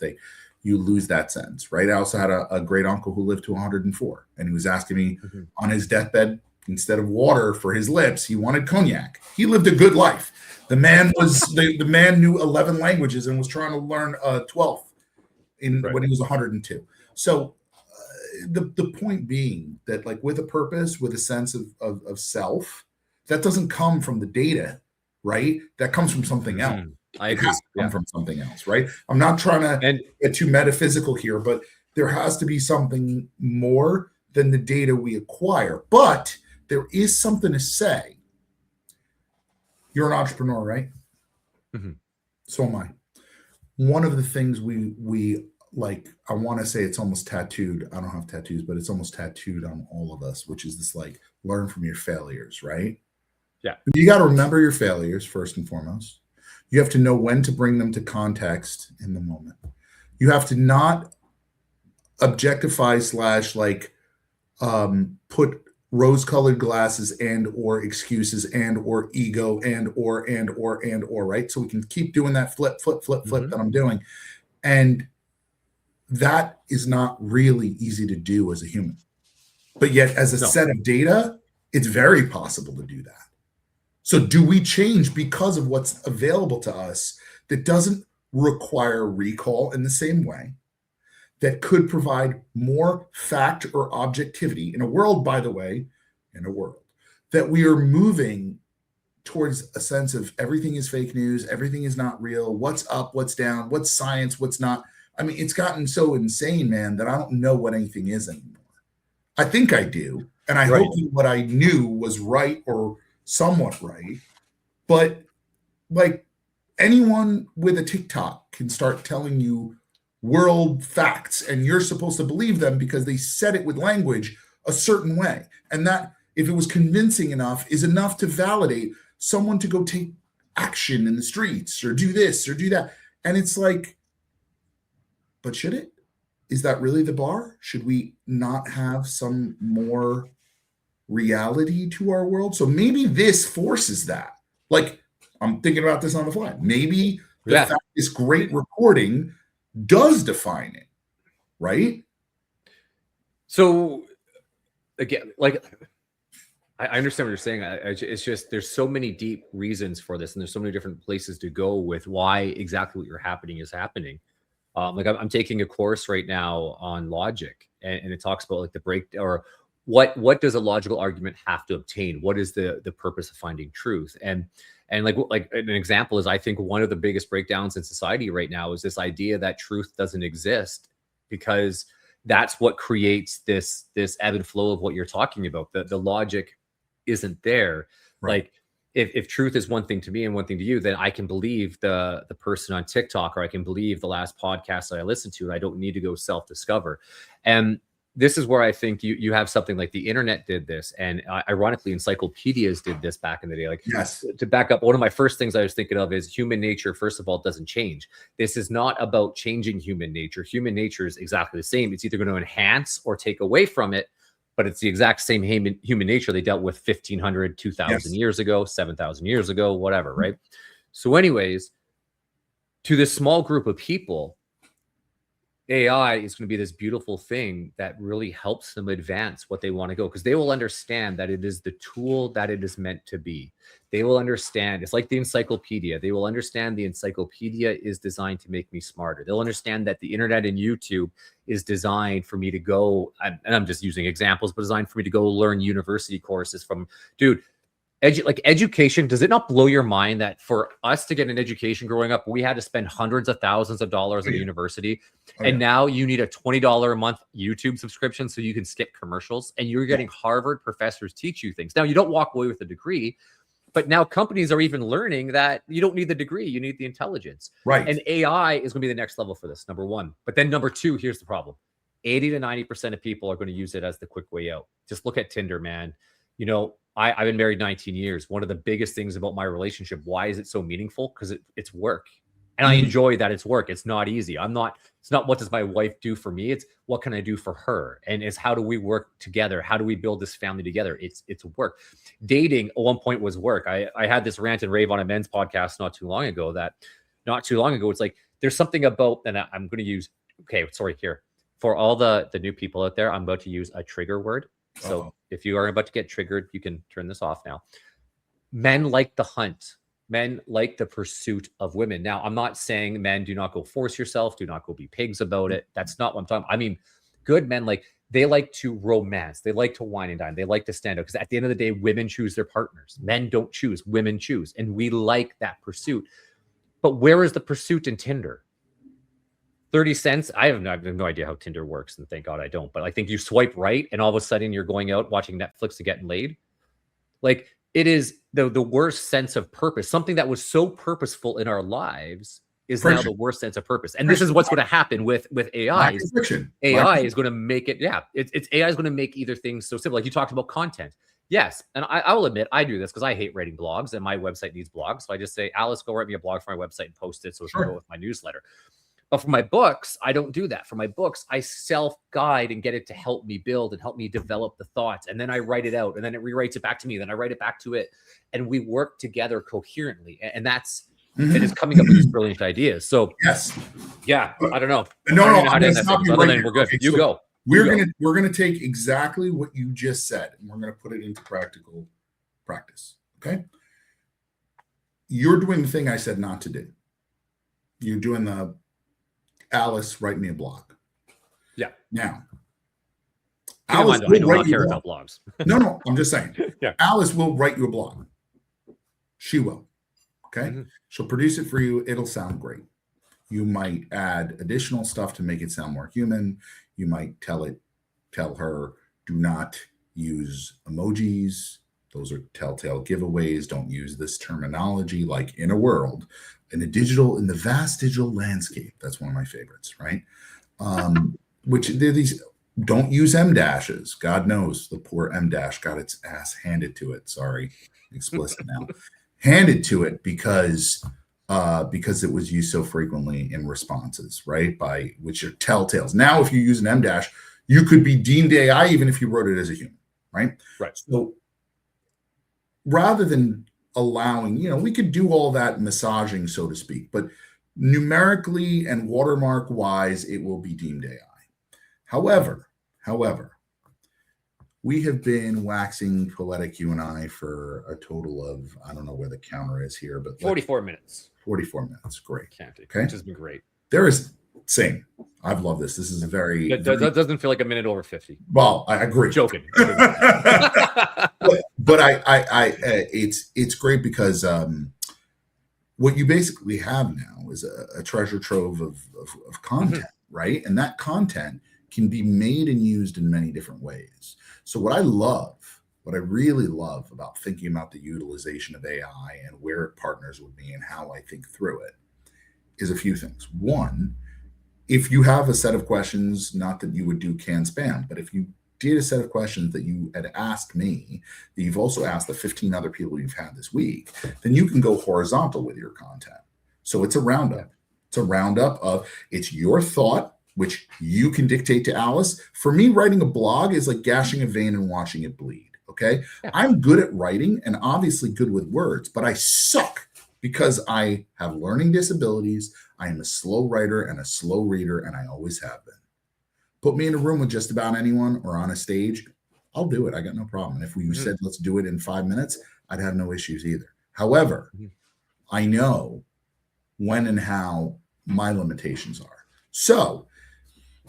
You lose that sense, right? I also had a great uncle who lived to 104, and he was asking me on his deathbed, instead of water for his lips, he wanted cognac. He lived a good life. The man was the man knew 11 languages and was trying to learn 12th when he was 102. So the point being that with a purpose, with a sense of self, that doesn't come from the data, right? That comes from something else. I agree. It has to come from something else, right? I'm not trying to get too metaphysical here, but there has to be something more than the data we acquire. But there is something to say. You're an entrepreneur, right? So am I. One of the things we I want to say it's almost tattooed. I don't have tattoos, but it's almost tattooed on all of us, which is this learn from your failures, right? Yeah. You got to remember your failures first and foremost. You have to know when to bring them to context in the moment. You have to not objectify / put rose-colored glasses and or excuses and or ego and or, right? So we can keep doing that flip that I'm doing. And that is not really easy to do as a human. But yet as a set of data, it's very possible to do that. So do we change because of what's available to us that doesn't require recall in the same way, that could provide more fact or objectivity in a world, by the way, that we are moving towards a sense of everything is fake news, everything is not real, what's up, what's down, what's science, what's not. I mean, it's gotten so insane, man, that I don't know what anything is anymore. I think I do. And I hope that what I knew was right or somewhat right, but anyone with a TikTok can start telling you world facts, and you're supposed to believe them because they said it with language a certain way, and that, if it was convincing enough, is enough to validate someone to go take action in the streets or do this or do that. And it's but should it? Is that really the bar? Should we not have some more reality to our world? So maybe this forces that. I'm thinking about this on the fly. Maybe the fact this great recording does define it, right? So again, I understand what you're saying. It's just there's so many deep reasons for this, and there's so many different places to go with why exactly what you're happening is happening. I'm taking a course right now on logic, and it talks about the break or what does a logical argument have to obtain? What is the purpose of finding truth? And like an example is, I think one of the biggest breakdowns in society right now is this idea that truth doesn't exist, because that's what creates this ebb and flow of what you're talking about. The logic isn't there. Right. Like if truth is one thing to me and one thing to you, then I can believe the person on TikTok, or I can believe the last podcast that I listened to, and I don't need to go self-discover. And this is where I think you have something like the internet did this, and ironically, encyclopedias did this back in the day. Like, Yes. To back up, one of my first things I was thinking of is human nature. First of all, doesn't change. This is not about changing human nature. Human nature is exactly the same. It's either going to enhance or take away from it, but it's the exact same human nature they dealt with 1,500, 2,000 years ago, 7,000 years ago, whatever, right? So anyways, to this small group of people, AI is going to be this beautiful thing that really helps them advance what they want to go, because they will understand that it is the tool that it is meant to be. They will understand. It's like the encyclopedia. They will understand the encyclopedia is designed to make me smarter. They'll understand that the internet and YouTube is designed for me to go, and I'm just using examples, but designed for me to go learn university courses from, dude, like education. Does it not blow your mind that for us to get an education growing up, we had to spend hundreds of thousands of dollars at university, and now you need a $20 a month YouTube subscription so you can skip commercials, and you're getting Harvard professors teach you things. Now you don't walk away with a degree, but now companies are even learning that you don't need the degree, you need the intelligence. Right. And AI is going to be the next level for this, number one. But then number two, here's the problem: 80 to 90% of people are going to use it as the quick way out. Just look at Tinder, man. You know, I've been married 19 years. One of the biggest things about my relationship, why is it so meaningful? Because it's work. And I enjoy that it's work. It's not easy. It's not what does my wife do for me? It's what can I do for her? And it's how do we work together? How do we build this family together? It's work. Dating at one point was work. I had this rant and rave on a men's podcast not too long ago, it's like, there's something about, and I'm going to use, okay, sorry, here. For all the new people out there, I'm about to use a trigger word. So if you are about to get triggered, you can turn this off now. Men like the hunt. Men like the pursuit of women. Now, I'm not saying men do not go force yourself, do not go be pigs about it. That's not what I'm talking about. I mean, good men, like, they like to romance. They like to wine and dine. They like to stand out, because at the end of the day, women choose their partners. Men don't choose, women choose. And we like that pursuit. But where is the pursuit in Tinder? 30 cents. I have no idea how Tinder works, and thank God I don't. But I think you swipe right, and all of a sudden you're going out watching Netflix and getting laid. Like, it is the worst sense of purpose. Something that was so purposeful in our lives is now the worst sense of purpose. And this is what's going to happen with AI. AI is going to make it. Yeah, it's AI is going to make either things so simple. Like you talked about content. Yes, and I will admit I do this because I hate writing blogs, and my website needs blogs. So I just say, Alice, go write me a blog for my website and post it so it can go with my newsletter. But for my books, I don't do that. For my books, I self-guide and get it to help me build and help me develop the thoughts. And then I write it out, and then it rewrites it back to me. Then I write it back to it. And we work together coherently. And that's, it is coming up with these brilliant ideas. So yes. Yeah, I don't know. No, I'm going to stop you right there. We're good. Okay, you go. We're gonna take exactly what you just said, and we're gonna put it into practical practice. Okay. You're doing the thing I said not to do. You're doing the Alice, write me a blog. Yeah. Now, Alice will write you a blog. Blogs. No, I'm just saying. Yeah. Alice will write you a blog. She will. Okay. Mm-hmm. She'll produce it for you. It'll sound great. You might add additional stuff to make it sound more human. You might tell her, do not use emojis. Those are telltale giveaways. Don't use this terminology. Like in the vast digital landscape. That's one of my favorites, right? Which they're these, don't use M dashes. God knows the poor M dash got its ass handed to it. Sorry, explicit now. Handed to it because it was used so frequently in responses, right? By which are telltales. Now, if you use an M dash, you could be deemed AI even if you wrote it as a human, right? Right. So rather than allowing, we could do all that massaging, so to speak, but numerically and watermark wise, it will be deemed AI. However, we have been waxing poetic, you and I, for a total of, I don't know where the counter is here, but 44 minutes. 44 minutes. Great. Okay. Which has been great. There is same. I've loved this. This is a very, That doesn't feel like a minute over 50. well, I agree. Joking. but it's great because what you basically have now is a treasure trove of content, right? And that content can be made and used in many different ways. So what I really love about thinking about the utilization of AI and where it partners with me and how I think through it is a few things. One, if you have a set of questions, not that you would do canned spam, but if you did a set of questions that you had asked me, that you've also asked the 15 other people you've had this week, then you can go horizontal with your content. So it's a roundup. It's a roundup of, it's your thought, which you can dictate to Alice. For me, writing a blog is like gashing a vein and watching it bleed. Okay. Yeah. I'm good at writing and obviously good with words, but I suck because I have learning disabilities. I am a slow writer and a slow reader, and I always have been. Put me in a room with just about anyone or on a stage, I'll do it. I got no problem. And if we said, let's do it in 5 minutes, I'd have no issues either. However, I know when and how my limitations are. So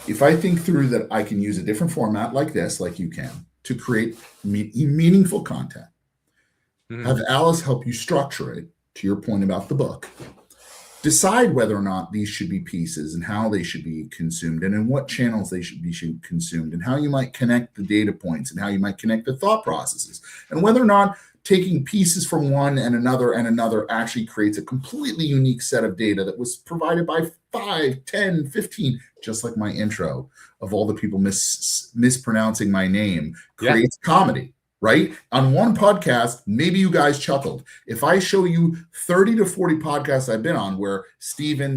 if I think through that I can use a different format like this, like you can, to create meaningful content, have Alice help you structure it, to your point about the book, decide whether or not these should be pieces and how they should be consumed and in what channels they should be consumed and how you might connect the data points and how you might connect the thought processes and whether or not taking pieces from one and another actually creates a completely unique set of data that was provided by 5, 10, 15, just like my intro of all the people mispronouncing my name creates comedy. Right? On one podcast, maybe you guys chuckled. If I show you 30 to 40 podcasts I've been on where Stephan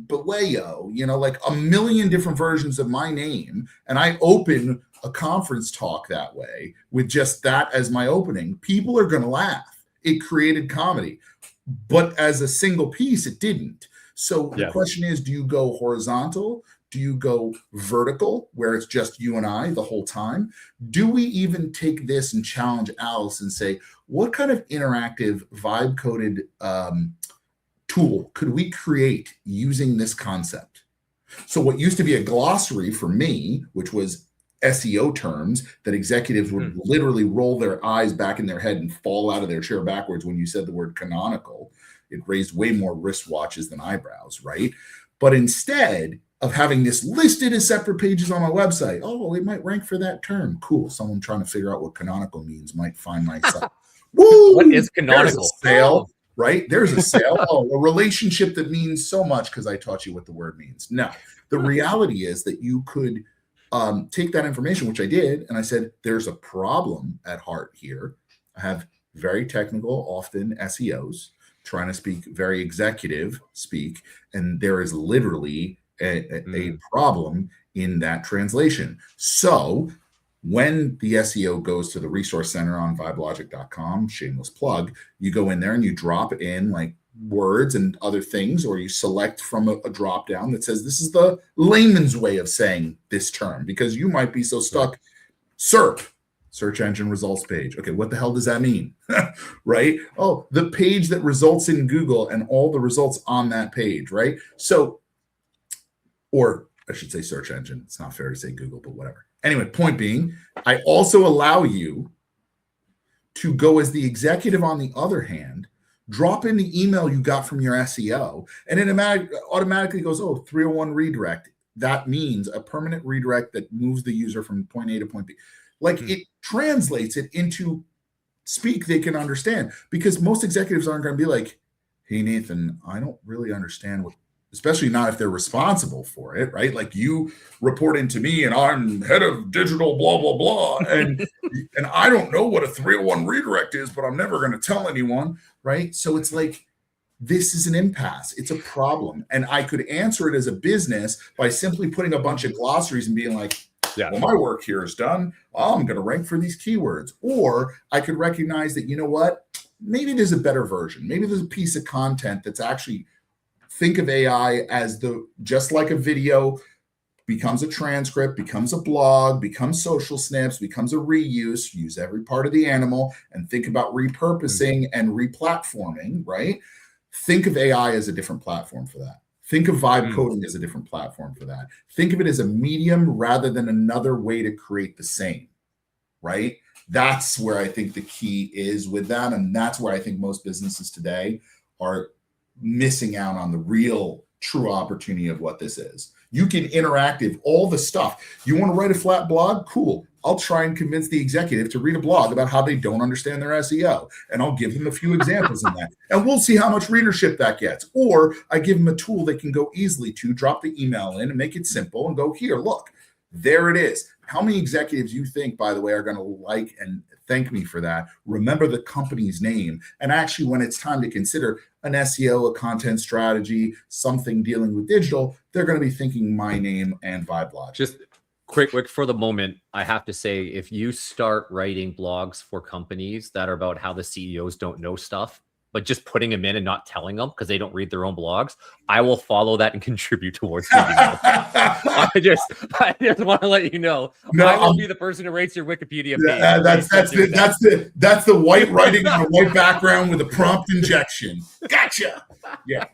Bajaio, like a million different versions of my name, and I open a conference talk that way with just that as my opening, people are going to laugh. It created comedy. But as a single piece, it didn't. So the question is, do you go horizontal? Do you go vertical where it's just you and I the whole time? Do we even take this and challenge Alice and say, what kind of interactive vibe coded tool could we create using this concept? So what used to be a glossary for me, which was SEO terms that executives would literally roll their eyes back in their head and fall out of their chair backwards when you said the word canonical, it raised way more wristwatches than eyebrows, right? But instead of having this listed as separate pages on my website, oh, it might rank for that term. Cool. Someone trying to figure out what canonical means might find my site. Woo! What is canonical? There's a sale, right? There's a sale. Oh, a relationship that means so much because I taught you what the word means. No, the reality is that you could take that information, which I did, and I said, there's a problem at heart here. I have very technical, often SEOs trying to speak very executive speak, and there is literally a problem in that translation. So when the SEO goes to the resource center on VibeLogic.com, shameless plug, you go in there and you drop in like words and other things, or you select from a drop down that says this is the layman's way of saying this term, because you might be so stuck. SERP, search engine results page. Okay, what the hell does that mean? Right? Oh, the page that results in Google and all the results on that page, right? So, or I should say search engine. It's not fair to say Google, but whatever. Anyway, point being, I also allow you to go as the executive on the other hand, drop in the email you got from your SEO, and it automatically goes, oh, 301 redirect. That means a permanent redirect that moves the user from point A to point B. Like it translates it into speak they can understand, because most executives aren't going to be like, hey, Nathan, I don't really understand what, especially not if they're responsible for it, right? Like you report into me and I'm head of digital, blah, blah, blah. And I don't know what a 301 redirect is, but I'm never going to tell anyone, right? So it's like, this is an impasse. It's a problem. And I could answer it as a business by simply putting a bunch of glossaries and being like, well, my work here is done. I'm going to rank for these keywords. Or I could recognize that, you know what? Maybe there's a better version. Maybe there's a piece of content that's actually, think of AI as just like a video becomes a transcript, becomes a blog, becomes social snips, becomes a reuse, use every part of the animal, and think about repurposing and replatforming, right? Think of AI as a different platform for that. Think of vibe coding as a different platform for that. Think of it as a medium rather than another way to create the same, right? That's where I think the key is with that. And that's where I think most businesses today are missing out on the real true opportunity of what this is. You can interactive, all the stuff. You want to write a flat blog? Cool. I'll try and convince the executive to read a blog about how they don't understand their SEO. And I'll give them a few examples in that. And we'll see how much readership that gets. Or I give them a tool they can go easily to, drop the email in and make it simple and go, here, look, there it is. How many executives you think, by the way, are going to like and thank me for that? Remember the company's name. And actually, when it's time to consider an SEO, a content strategy, something dealing with digital, they're going to be thinking my name and VibeLogic. Just quick for the moment, I have to say, if you start writing blogs for companies that are about how the CEOs don't know stuff, but just putting them in and not telling them because they don't read their own blogs, I will follow that and contribute towards it. I just want to let you know, I will be the person who rates your Wikipedia page. That's the white writing on a white background with a prompt injection. Gotcha. Yeah.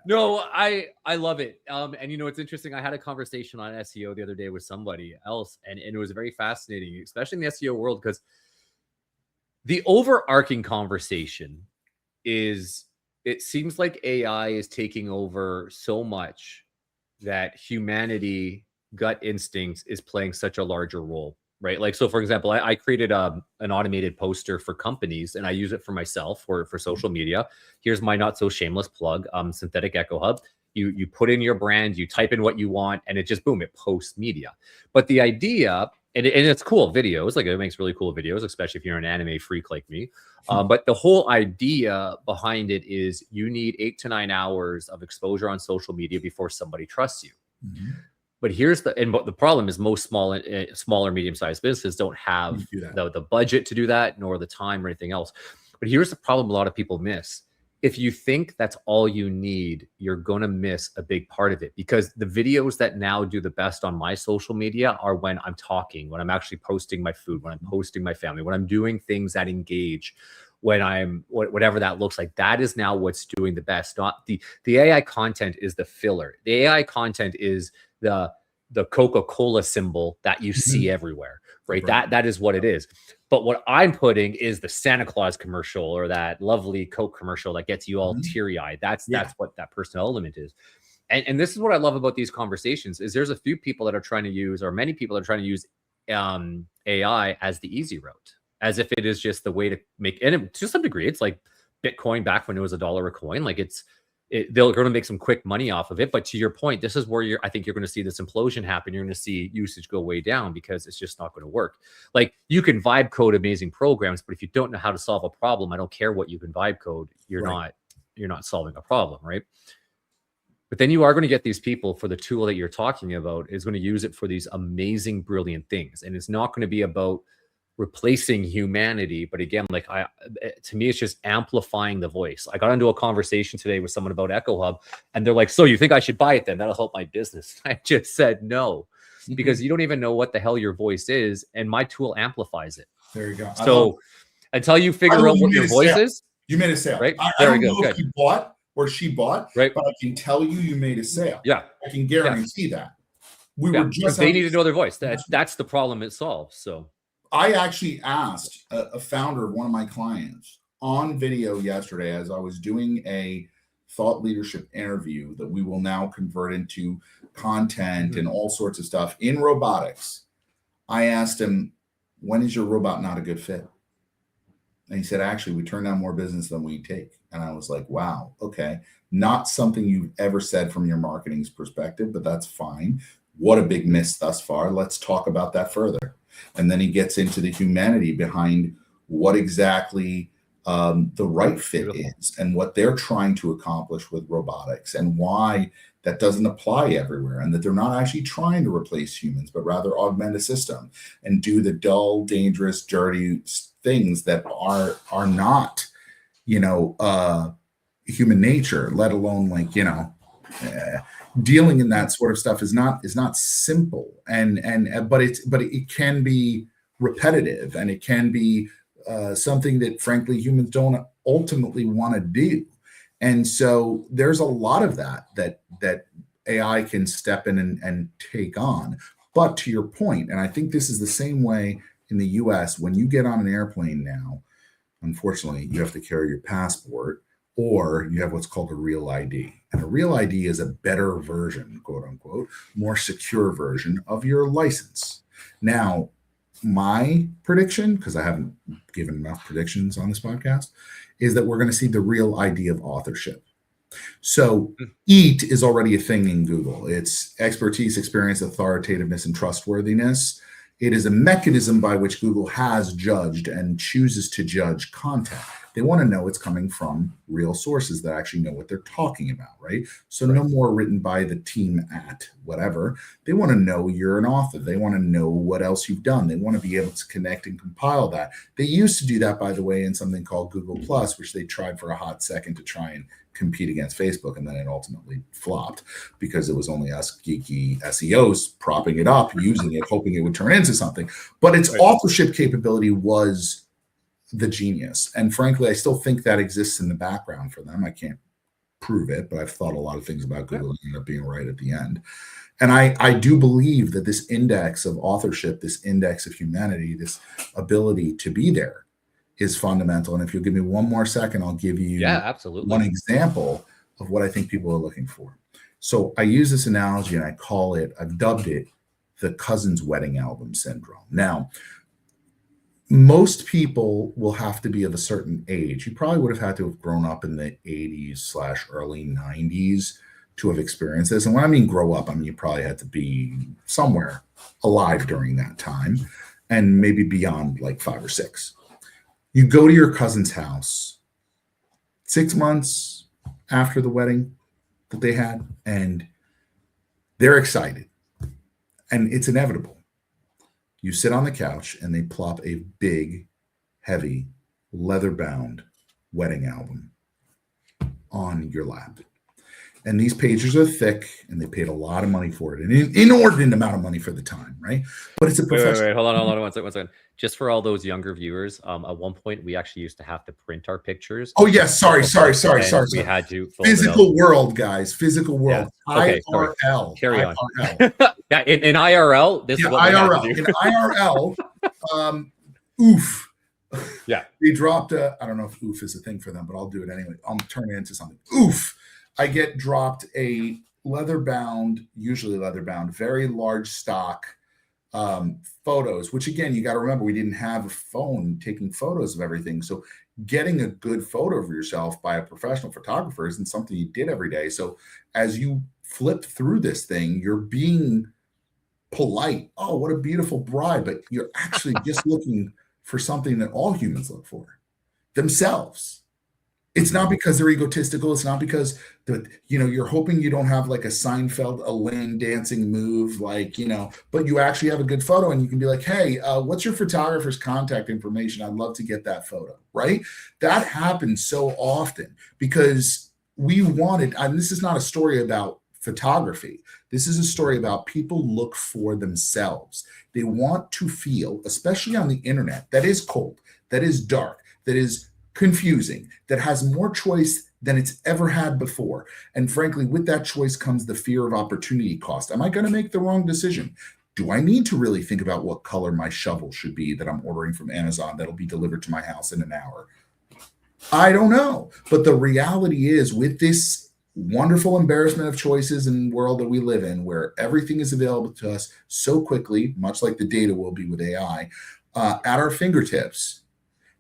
No, I love it. And you know, it's interesting. I had a conversation on SEO the other day with somebody else, and it was very fascinating, especially in the SEO world, because the overarching conversation is, it seems like AI is taking over so much that humanity, gut instincts is playing such a larger role, right? Like, so for example, I created an automated poster for companies, and I use it for myself for social media. Here's my not so shameless plug, Synthetic Echo Hub. You put in your brand, you type in what you want, and it just, boom, it posts media. But the idea, and it's cool videos, like it makes really cool videos, especially if you're an anime freak like me. But the whole idea behind it is you need 8 to 9 hours of exposure on social media before somebody trusts you. But here's the problem is most smaller, medium-sized businesses don't have the budget to do that, nor the time or anything else. But here's the problem a lot of people miss. If you think that's all you need, you're going to miss a big part of it, because the videos that now do the best on my social media are when I'm talking, when I'm actually posting my food, when I'm posting my family, when I'm doing things that engage, when I'm whatever that looks like. That is now what's doing the best. Not the AI content is the filler. The AI content is the Coca-Cola symbol that you see everywhere, right? That is what it is. But what I'm putting is the Santa Claus commercial or that lovely Coke commercial that gets you all teary-eyed. That's what that personal element is. And this is what I love about these conversations is there's a few people that are trying to use, or many people that are trying to use AI as the easy route, as if it is just the way to make, and to some degree, it's like Bitcoin back when it was $1 a coin. Like they're going to make some quick money off of it. But to your point, this is where I think you're going to see this implosion happen. You're going to see usage go way down because it's just not going to work. Like, you can vibe code amazing programs, but if you don't know how to solve a problem, I don't care what you can vibe code. You're not solving a problem, right? But then you are going to get these people, for the tool that you're talking about is going to use it for these amazing, brilliant things. And it's not going to be about replacing humanity, but again, like to me, it's just amplifying the voice. I got into a conversation today with someone about Echo Hub, and they're like, "So you think I should buy it? Then that'll help my business." I just said no, because you don't even know what the hell your voice is, and my tool amplifies it. There you go. So until you figure out what your voice is, you made a sale, right? I don't know if you bought or she bought, right? But I can tell you made a sale. Yeah, I can guarantee that. We were just they need to know their voice. That's the problem it solves. So. I actually asked a founder of one of my clients on video yesterday, as I was doing a thought leadership interview that we will now convert into content and all sorts of stuff in robotics. I asked him, when is your robot not a good fit? And he said, actually, we turn down more business than we take. And I was like, wow, okay. Not something you've ever said from your marketing's perspective, but that's fine. What a big miss thus far. Let's talk about that further. And then he gets into the humanity behind what exactly the right fit is and what they're trying to accomplish with robotics and why that doesn't apply everywhere, and that they're not actually trying to replace humans, but rather augment a system and do the dull, dangerous, dirty things that are not, human nature, let alone dealing in that sort of stuff is not simple, but it can be repetitive, and it can be something that frankly humans don't ultimately want to do. And so there's a lot of that AI can step in and take on. But to your point, and I think this is the same way in the US, when you get on an airplane now, unfortunately, you have to carry your passport, or you have what's called a real ID. And a real ID is a better version, quote unquote, more secure version of your license. Now, my prediction, because I haven't given enough predictions on this podcast, is that we're going to see the real ID of authorship. So EAT is already a thing in Google. It's expertise, experience, authoritativeness, and trustworthiness. It is a mechanism by which Google has judged and chooses to judge content. They want to know it's coming from real sources that actually know what they're talking about, right? So no more written by the team at whatever. They want to know you're an author. They want to know what else you've done. They want to be able to connect and compile that. They used to do that, by the way, in something called Google Plus, which they tried for a hot second to try and compete against Facebook, and then it ultimately flopped because it was only us geeky SEOs propping it up, using it, hoping it would turn into something. But its authorship capability was the genius. And frankly, I still think that exists in the background for them. I can't prove it, but I've thought a lot of things about Google and ended up being right at the end. And I do believe that this index of authorship, this index of humanity, this ability to be there is fundamental. And if you'll give me one more second, I'll give you one example of what I think people are looking for. So I use this analogy and I've dubbed it the cousin's wedding album syndrome. Now, most people will have to be of a certain age. You probably would have had to have grown up in the 80s/early 90s to have experienced this. And when I mean grow up, I mean you probably had to be somewhere alive during that time and maybe beyond like 5 or 6. You go to your cousin's house 6 months after the wedding that they had, and they're excited. And it's inevitable. You sit on the couch and they plop a big, heavy, leather-bound wedding album on your lap. And these pages are thick, and they paid a lot of money for it, an inordinate amount of money for the time, right? But it's a professional. Wait, hold on, one second. Just for all those younger viewers, at one point we actually used to have to print our pictures. Oh yes, sorry. We had to physical world, guys. Physical world. Yeah. Okay, IRL. Carry on. Yeah, in IRL, this is what IRL. We have to do. In IRL, oof. Yeah. They dropped I don't know if oof is a thing for them, but I'll do it anyway. I'll turn it into something. Oof. I get dropped a usually leather-bound, very large stock photos, which again, you got to remember, we didn't have a phone taking photos of everything. So getting a good photo of yourself by a professional photographer isn't something you did every day. So as you flip through this thing, you're being polite. Oh, what a beautiful bride. But you're actually just looking for something that all humans look for, themselves. It's not because they're egotistical. It's not because you're hoping you don't have like a Seinfeld Elaine dancing move, but you actually have a good photo and you can be like, hey, what's your photographer's contact information? I'd love to get that photo, right? That happens so often because we wanted, and this is not a story about photography. This is a story about people look for themselves. They want to feel, especially on the internet, that is cold, that is dark, that is confusing, that has more choice than it's ever had before. And frankly, with that choice comes the fear of opportunity cost. Am I going to make the wrong decision? Do I need to really think about what color my shovel should be that I'm ordering from Amazon that'll be delivered to my house in an hour? I don't know. But the reality is, with this wonderful embarrassment of choices in the world that we live in, where everything is available to us so quickly, much like the data will be with AI, at our fingertips,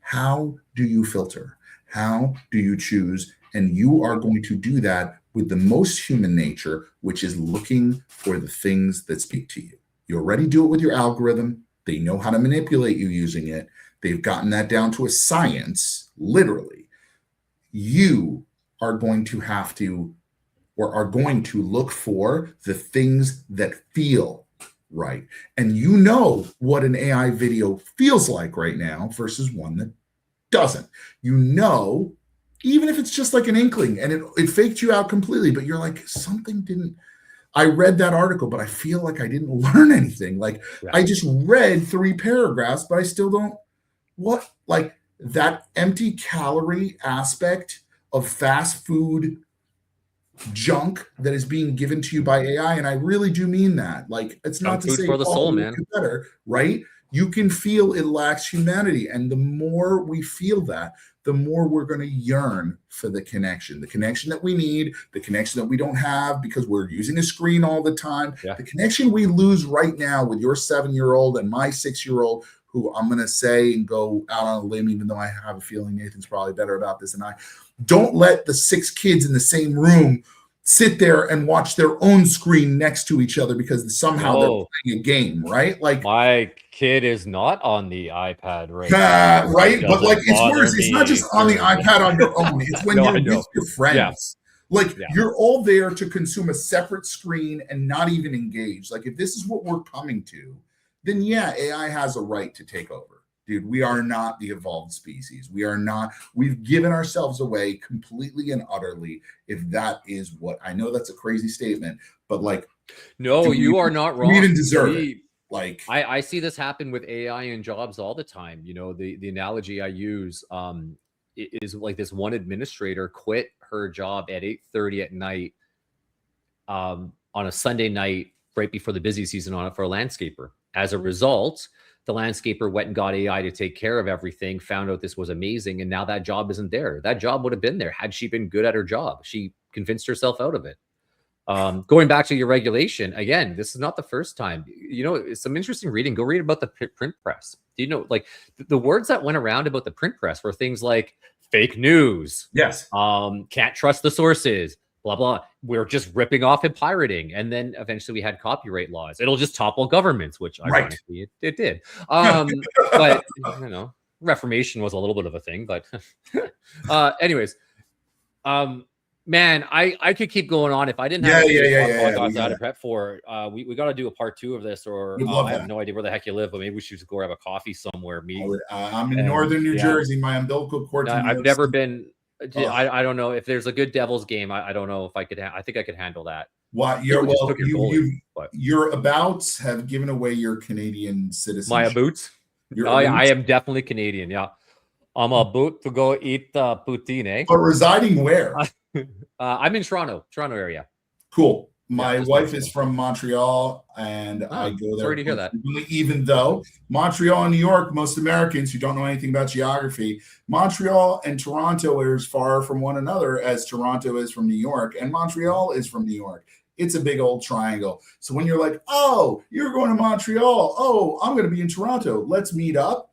how do you filter? How do you choose? And you are going to do that with the most human nature, which is looking for the things that speak to you. You already do it with your algorithm. They know how to manipulate you using it. They've gotten that down to a science, literally. You are going to have to, or are going to look for the things that feel right. And you know what an AI video feels like right now versus one that doesn't. You know, even if it's just like an inkling and it faked you out completely, but you're like, something didn't. I read that article, but I feel like I didn't learn anything. Like I just read 3 paragraphs, but I still don't. What? Like that empty calorie aspect of fast food junk that is being given to you by AI. And I really do mean that. Like, it's not Junk to food say, for the oh, soul, it'll man. get better, right? You can feel it lacks humanity. And the more we feel that, the more we're going to yearn for the connection that we need, the connection that we don't have because we're using a screen all the time, Yeah. the connection we lose right now with your 7-year-old and my 6-year-old, who I'm going to say and go out on a limb, even though I have a feeling Nathan's probably better about this than I. Don't let the 6 kids in the same room sit there and watch their own screen next to each other because somehow they're playing a game, right? Like, my kid is not on the iPad right now. right? But like, it's worse. It's not just on the iPad on your own. It's when you're with your friends. Like, you're all there to consume a separate screen and not even engage. Like, if this is what we're coming to, then yeah, AI has a right to take over. Dude, we are not the evolved species. We are not. We've given ourselves away completely and utterly. If that is what, I know that's a crazy statement, but like, no, you are not wrong. We even deserve it. Like, I see this happen with AI in jobs all the time. You know, the analogy I use is like this one administrator quit her job at 8:30 at night on a Sunday night right before the busy season on it for a landscaper. As a result, the landscaper went and got AI to take care of everything, found out this was amazing, and now that job isn't there. That job would have been there had she been good at her job. She convinced herself out of it. Going back to your regulation, again, this is not the first time. You know, some interesting reading. Go read about the print press. Do you know, like, the words that went around about the print press were things like fake news. Yes. Can't trust the sources. Blah, blah. We're just ripping off and pirating. And then eventually we had copyright laws. It'll just topple governments, which ironically it did. But, you know, Reformation was a little bit of a thing. But anyways, man, I could keep going on. If I didn't have podcasts out of prep for, we got to do a part 2 of this, or I have no idea where the heck you live, but maybe we should just go grab a coffee somewhere. I'm in northern New Jersey. My umbilical cord. I've never been. I don't know if there's a good Devils game. I don't know if I could. I think I could handle that. What your abouts have given away your Canadian citizenship. My abouts. I am definitely Canadian. Yeah, I'm about to go eat poutine. Eh? But residing where? I'm in Toronto area. Cool. My wife is from Montreal, and I go there. Sorry to hear that. Even though Montreal and New York, most Americans who don't know anything about geography, Montreal and Toronto are as far from one another as Toronto is from New York, and Montreal is from New York. It's a big old triangle. So when you're like, oh, you're going to Montreal. Oh, I'm going to be in Toronto. Let's meet up.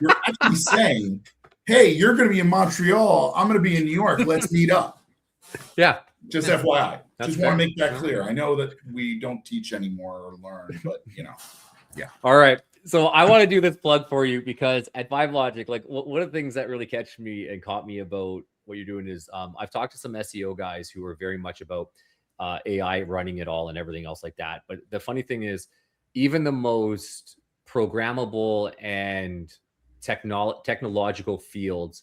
You're actually saying, hey, you're going to be in Montreal. I'm going to be in New York. Let's meet up. Yeah. Just FYI. Just want to make that clear. I know that we don't teach anymore or learn, but you know, yeah. All right. So I want to do this plug for you because at VibeLogic, like one of the things that really catch me and caught me about what you're doing is I've talked to some SEO guys who are very much about AI running it all and everything else like that. But the funny thing is, even the most programmable and technological fields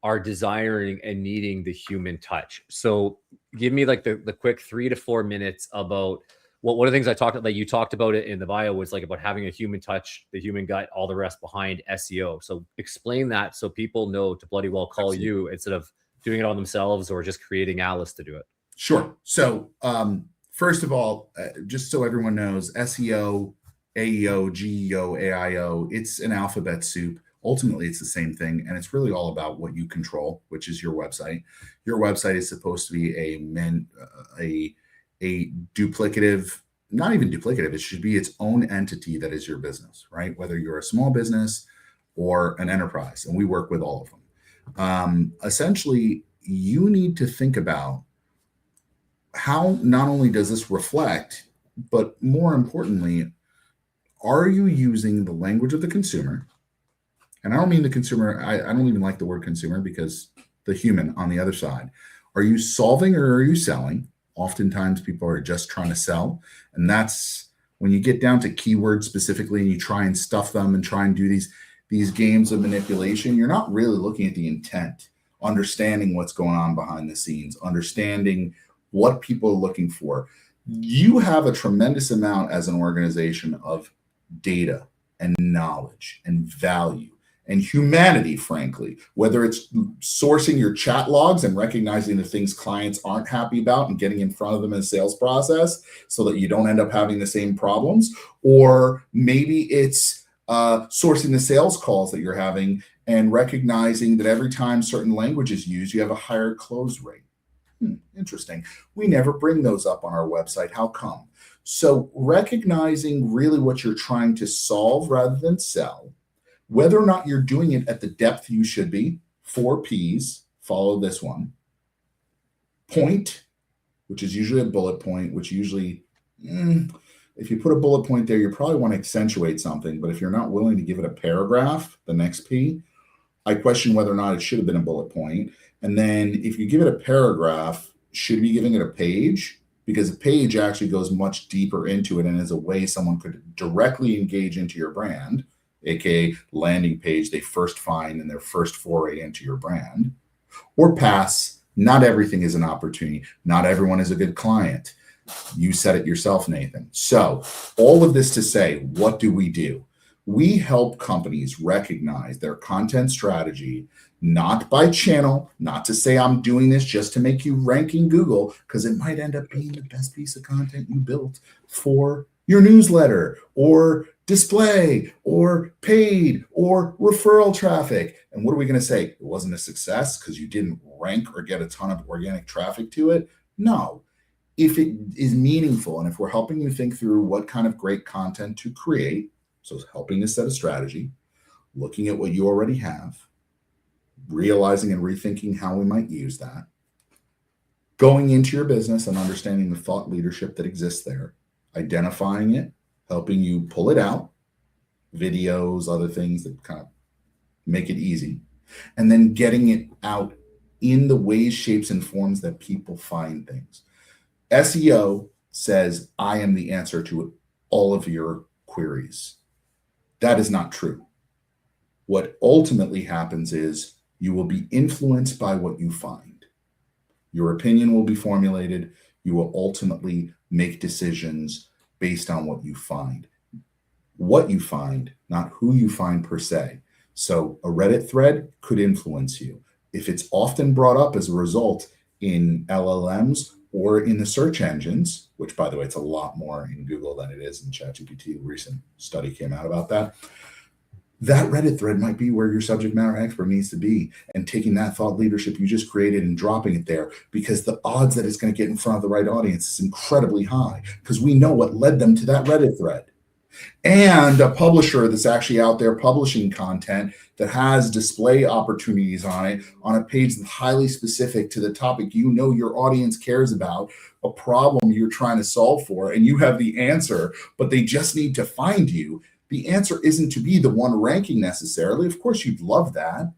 are desiring and needing the human touch. So give me like the quick 3 to 4 minutes about one of the things I talked about, like you talked about it in the bio, was like about having a human touch, the human gut, all the rest behind SEO. So explain that so people know to bloody well call you instead of doing it on themselves or just creating Alice to do it. Sure. So first of all, just so everyone knows, SEO, AEO, GEO, AIO, it's an alphabet soup. Ultimately, it's the same thing, and it's really all about what you control, which is your website. Your website is supposed to be a duplicative, not even duplicative. It should be its own entity that is your business, right? Whether you're a small business or an enterprise, and we work with all of them. Essentially, you need to think about how not only does this reflect, but more importantly, are you using the language of the consumer? And I don't mean the consumer. I don't even like the word consumer because the human on the other side. Are you solving or are you selling? Oftentimes people are just trying to sell. And that's when you get down to keywords specifically and you try and stuff them and try and do these games of manipulation, you're not really looking at the intent, understanding what's going on behind the scenes, understanding what people are looking for. You have a tremendous amount as an organization of data and knowledge and value and humanity, frankly, whether it's sourcing your chat logs and recognizing the things clients aren't happy about and getting in front of them in the sales process so that you don't end up having the same problems, or maybe it's sourcing the sales calls that you're having and recognizing that every time certain language is used, you have a higher close rate. Interesting. We never bring those up on our website. How come? So recognizing really what you're trying to solve rather than sell, whether or not you're doing it at the depth you should be, 4 Ps, follow this one. Point, which is usually a bullet point, which usually, if you put a bullet point there, you probably want to accentuate something. But if you're not willing to give it a paragraph, the next P, I question whether or not it should have been a bullet point. And then if you give it a paragraph, should you be giving it a page? Because a page actually goes much deeper into it and is a way someone could directly engage into your brand, aka landing page they first find in their first foray into your brand. Or pass, not everything is an opportunity. Not everyone is a good client. You said it yourself, Nathan. So all of this to say, what do? We help companies recognize their content strategy, not by channel, not to say I'm doing this just to make you rank in Google, because it might end up being the best piece of content you built for your newsletter or display or paid or referral traffic. And what are we going to say? It wasn't a success because you didn't rank or get a ton of organic traffic to it? No. If it is meaningful and if we're helping you think through what kind of great content to create, so it's helping to set a strategy, looking at what you already have, realizing and rethinking how we might use that, going into your business and understanding the thought leadership that exists there, identifying it, helping you pull it out, videos, other things that kind of make it easy, and then getting it out in the ways, shapes, and forms that people find things. SEO says, I am the answer to all of your queries. That is not true. What ultimately happens is you will be influenced by what you find. Your opinion will be formulated. You will ultimately make decisions based on what you find. What you find, not who you find per se. So a Reddit thread could influence you. If it's often brought up as a result in LLMs or in the search engines, which by the way, it's a lot more in Google than it is in ChatGPT. A recent study came out about that. That Reddit thread might be where your subject matter expert needs to be, and taking that thought leadership you just created and dropping it there, because the odds that it's going to get in front of the right audience is incredibly high because we know what led them to that Reddit thread. And a publisher that's actually out there publishing content that has display opportunities on it on a page that's highly specific to the topic you know your audience cares about, a problem you're trying to solve for, and you have the answer, but they just need to find you. The answer isn't to be the one ranking necessarily. Of course, you'd love that.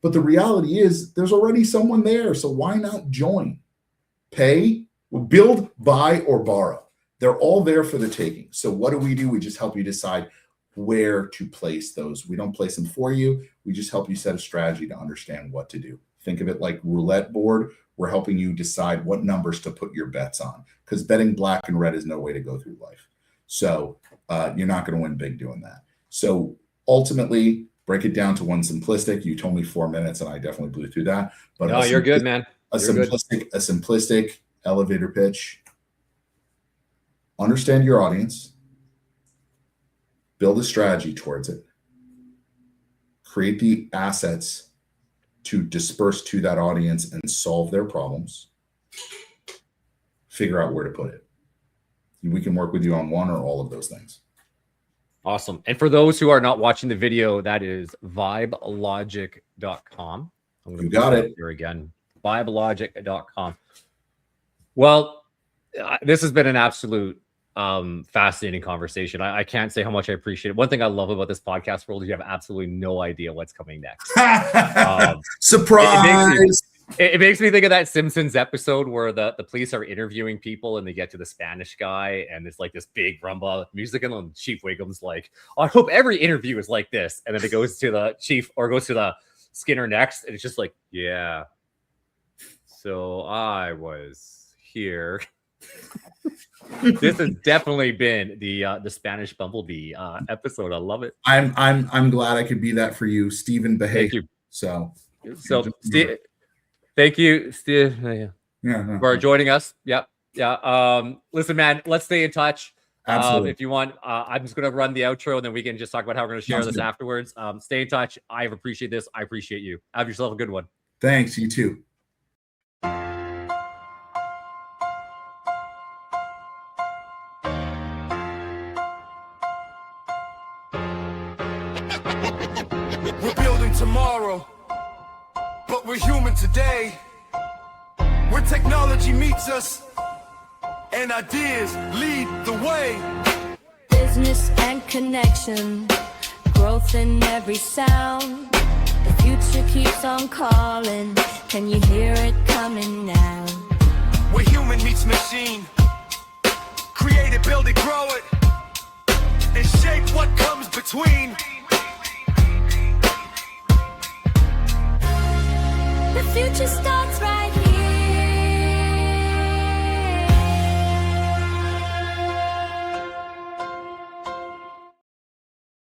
But the reality is there's already someone there. So why not join? Pay, build, buy, or borrow. They're all there for the taking. So what do? We just help you decide where to place those. We don't place them for you. We just help you set a strategy to understand what to do. Think of it like roulette board. We're helping you decide what numbers to put your bets on, because betting black and red is no way to go through life. So you're not going to win big doing that. So ultimately, break it down to one simplistic. You told me 4 minutes, and I definitely blew through that. But no, you're good, man. A simplistic elevator pitch. Understand your audience, build a strategy towards it, create the assets to disperse to that audience and solve their problems, figure out where to put it. We can work with you on one or all of those things. Awesome. And for those who are not watching the video, that is VibeLogic.com. You got it. Here again, VibeLogic.com. Well, this has been an absolute fascinating conversation. I can't say how much I appreciate it. One thing I love about this podcast world is you have absolutely no idea what's coming next. Surprise! It makes me think of that Simpsons episode where the police are interviewing people and they get to the Spanish guy and it's like this big rumba music and Chief Wiggum's like, oh, I hope every interview is like this. And then it goes to the chief or goes to the Skinner next. And it's just like, yeah. So I was here This has definitely been the Spanish Bumblebee episode. I love it. I'm glad I could be that for you, Stephan Bajaio. Thank you. So thank you, Steve, yeah, for joining us. Yep. Yeah. Listen, man, let's stay in touch. Absolutely. If you want, I'm just going to run the outro and then we can just talk about how we're going to share Sounds this good. afterwards. Stay in touch. I appreciate this. I appreciate you. Have yourself a good one. Thanks. You too. We're building tomorrow, but we're human today. Where technology meets us and ideas lead the way. Business and connection, growth in every sound. The future keeps on calling. Can you hear it coming now? Where human meets machine. Create it, build it, grow it, and shape what comes between. The future starts.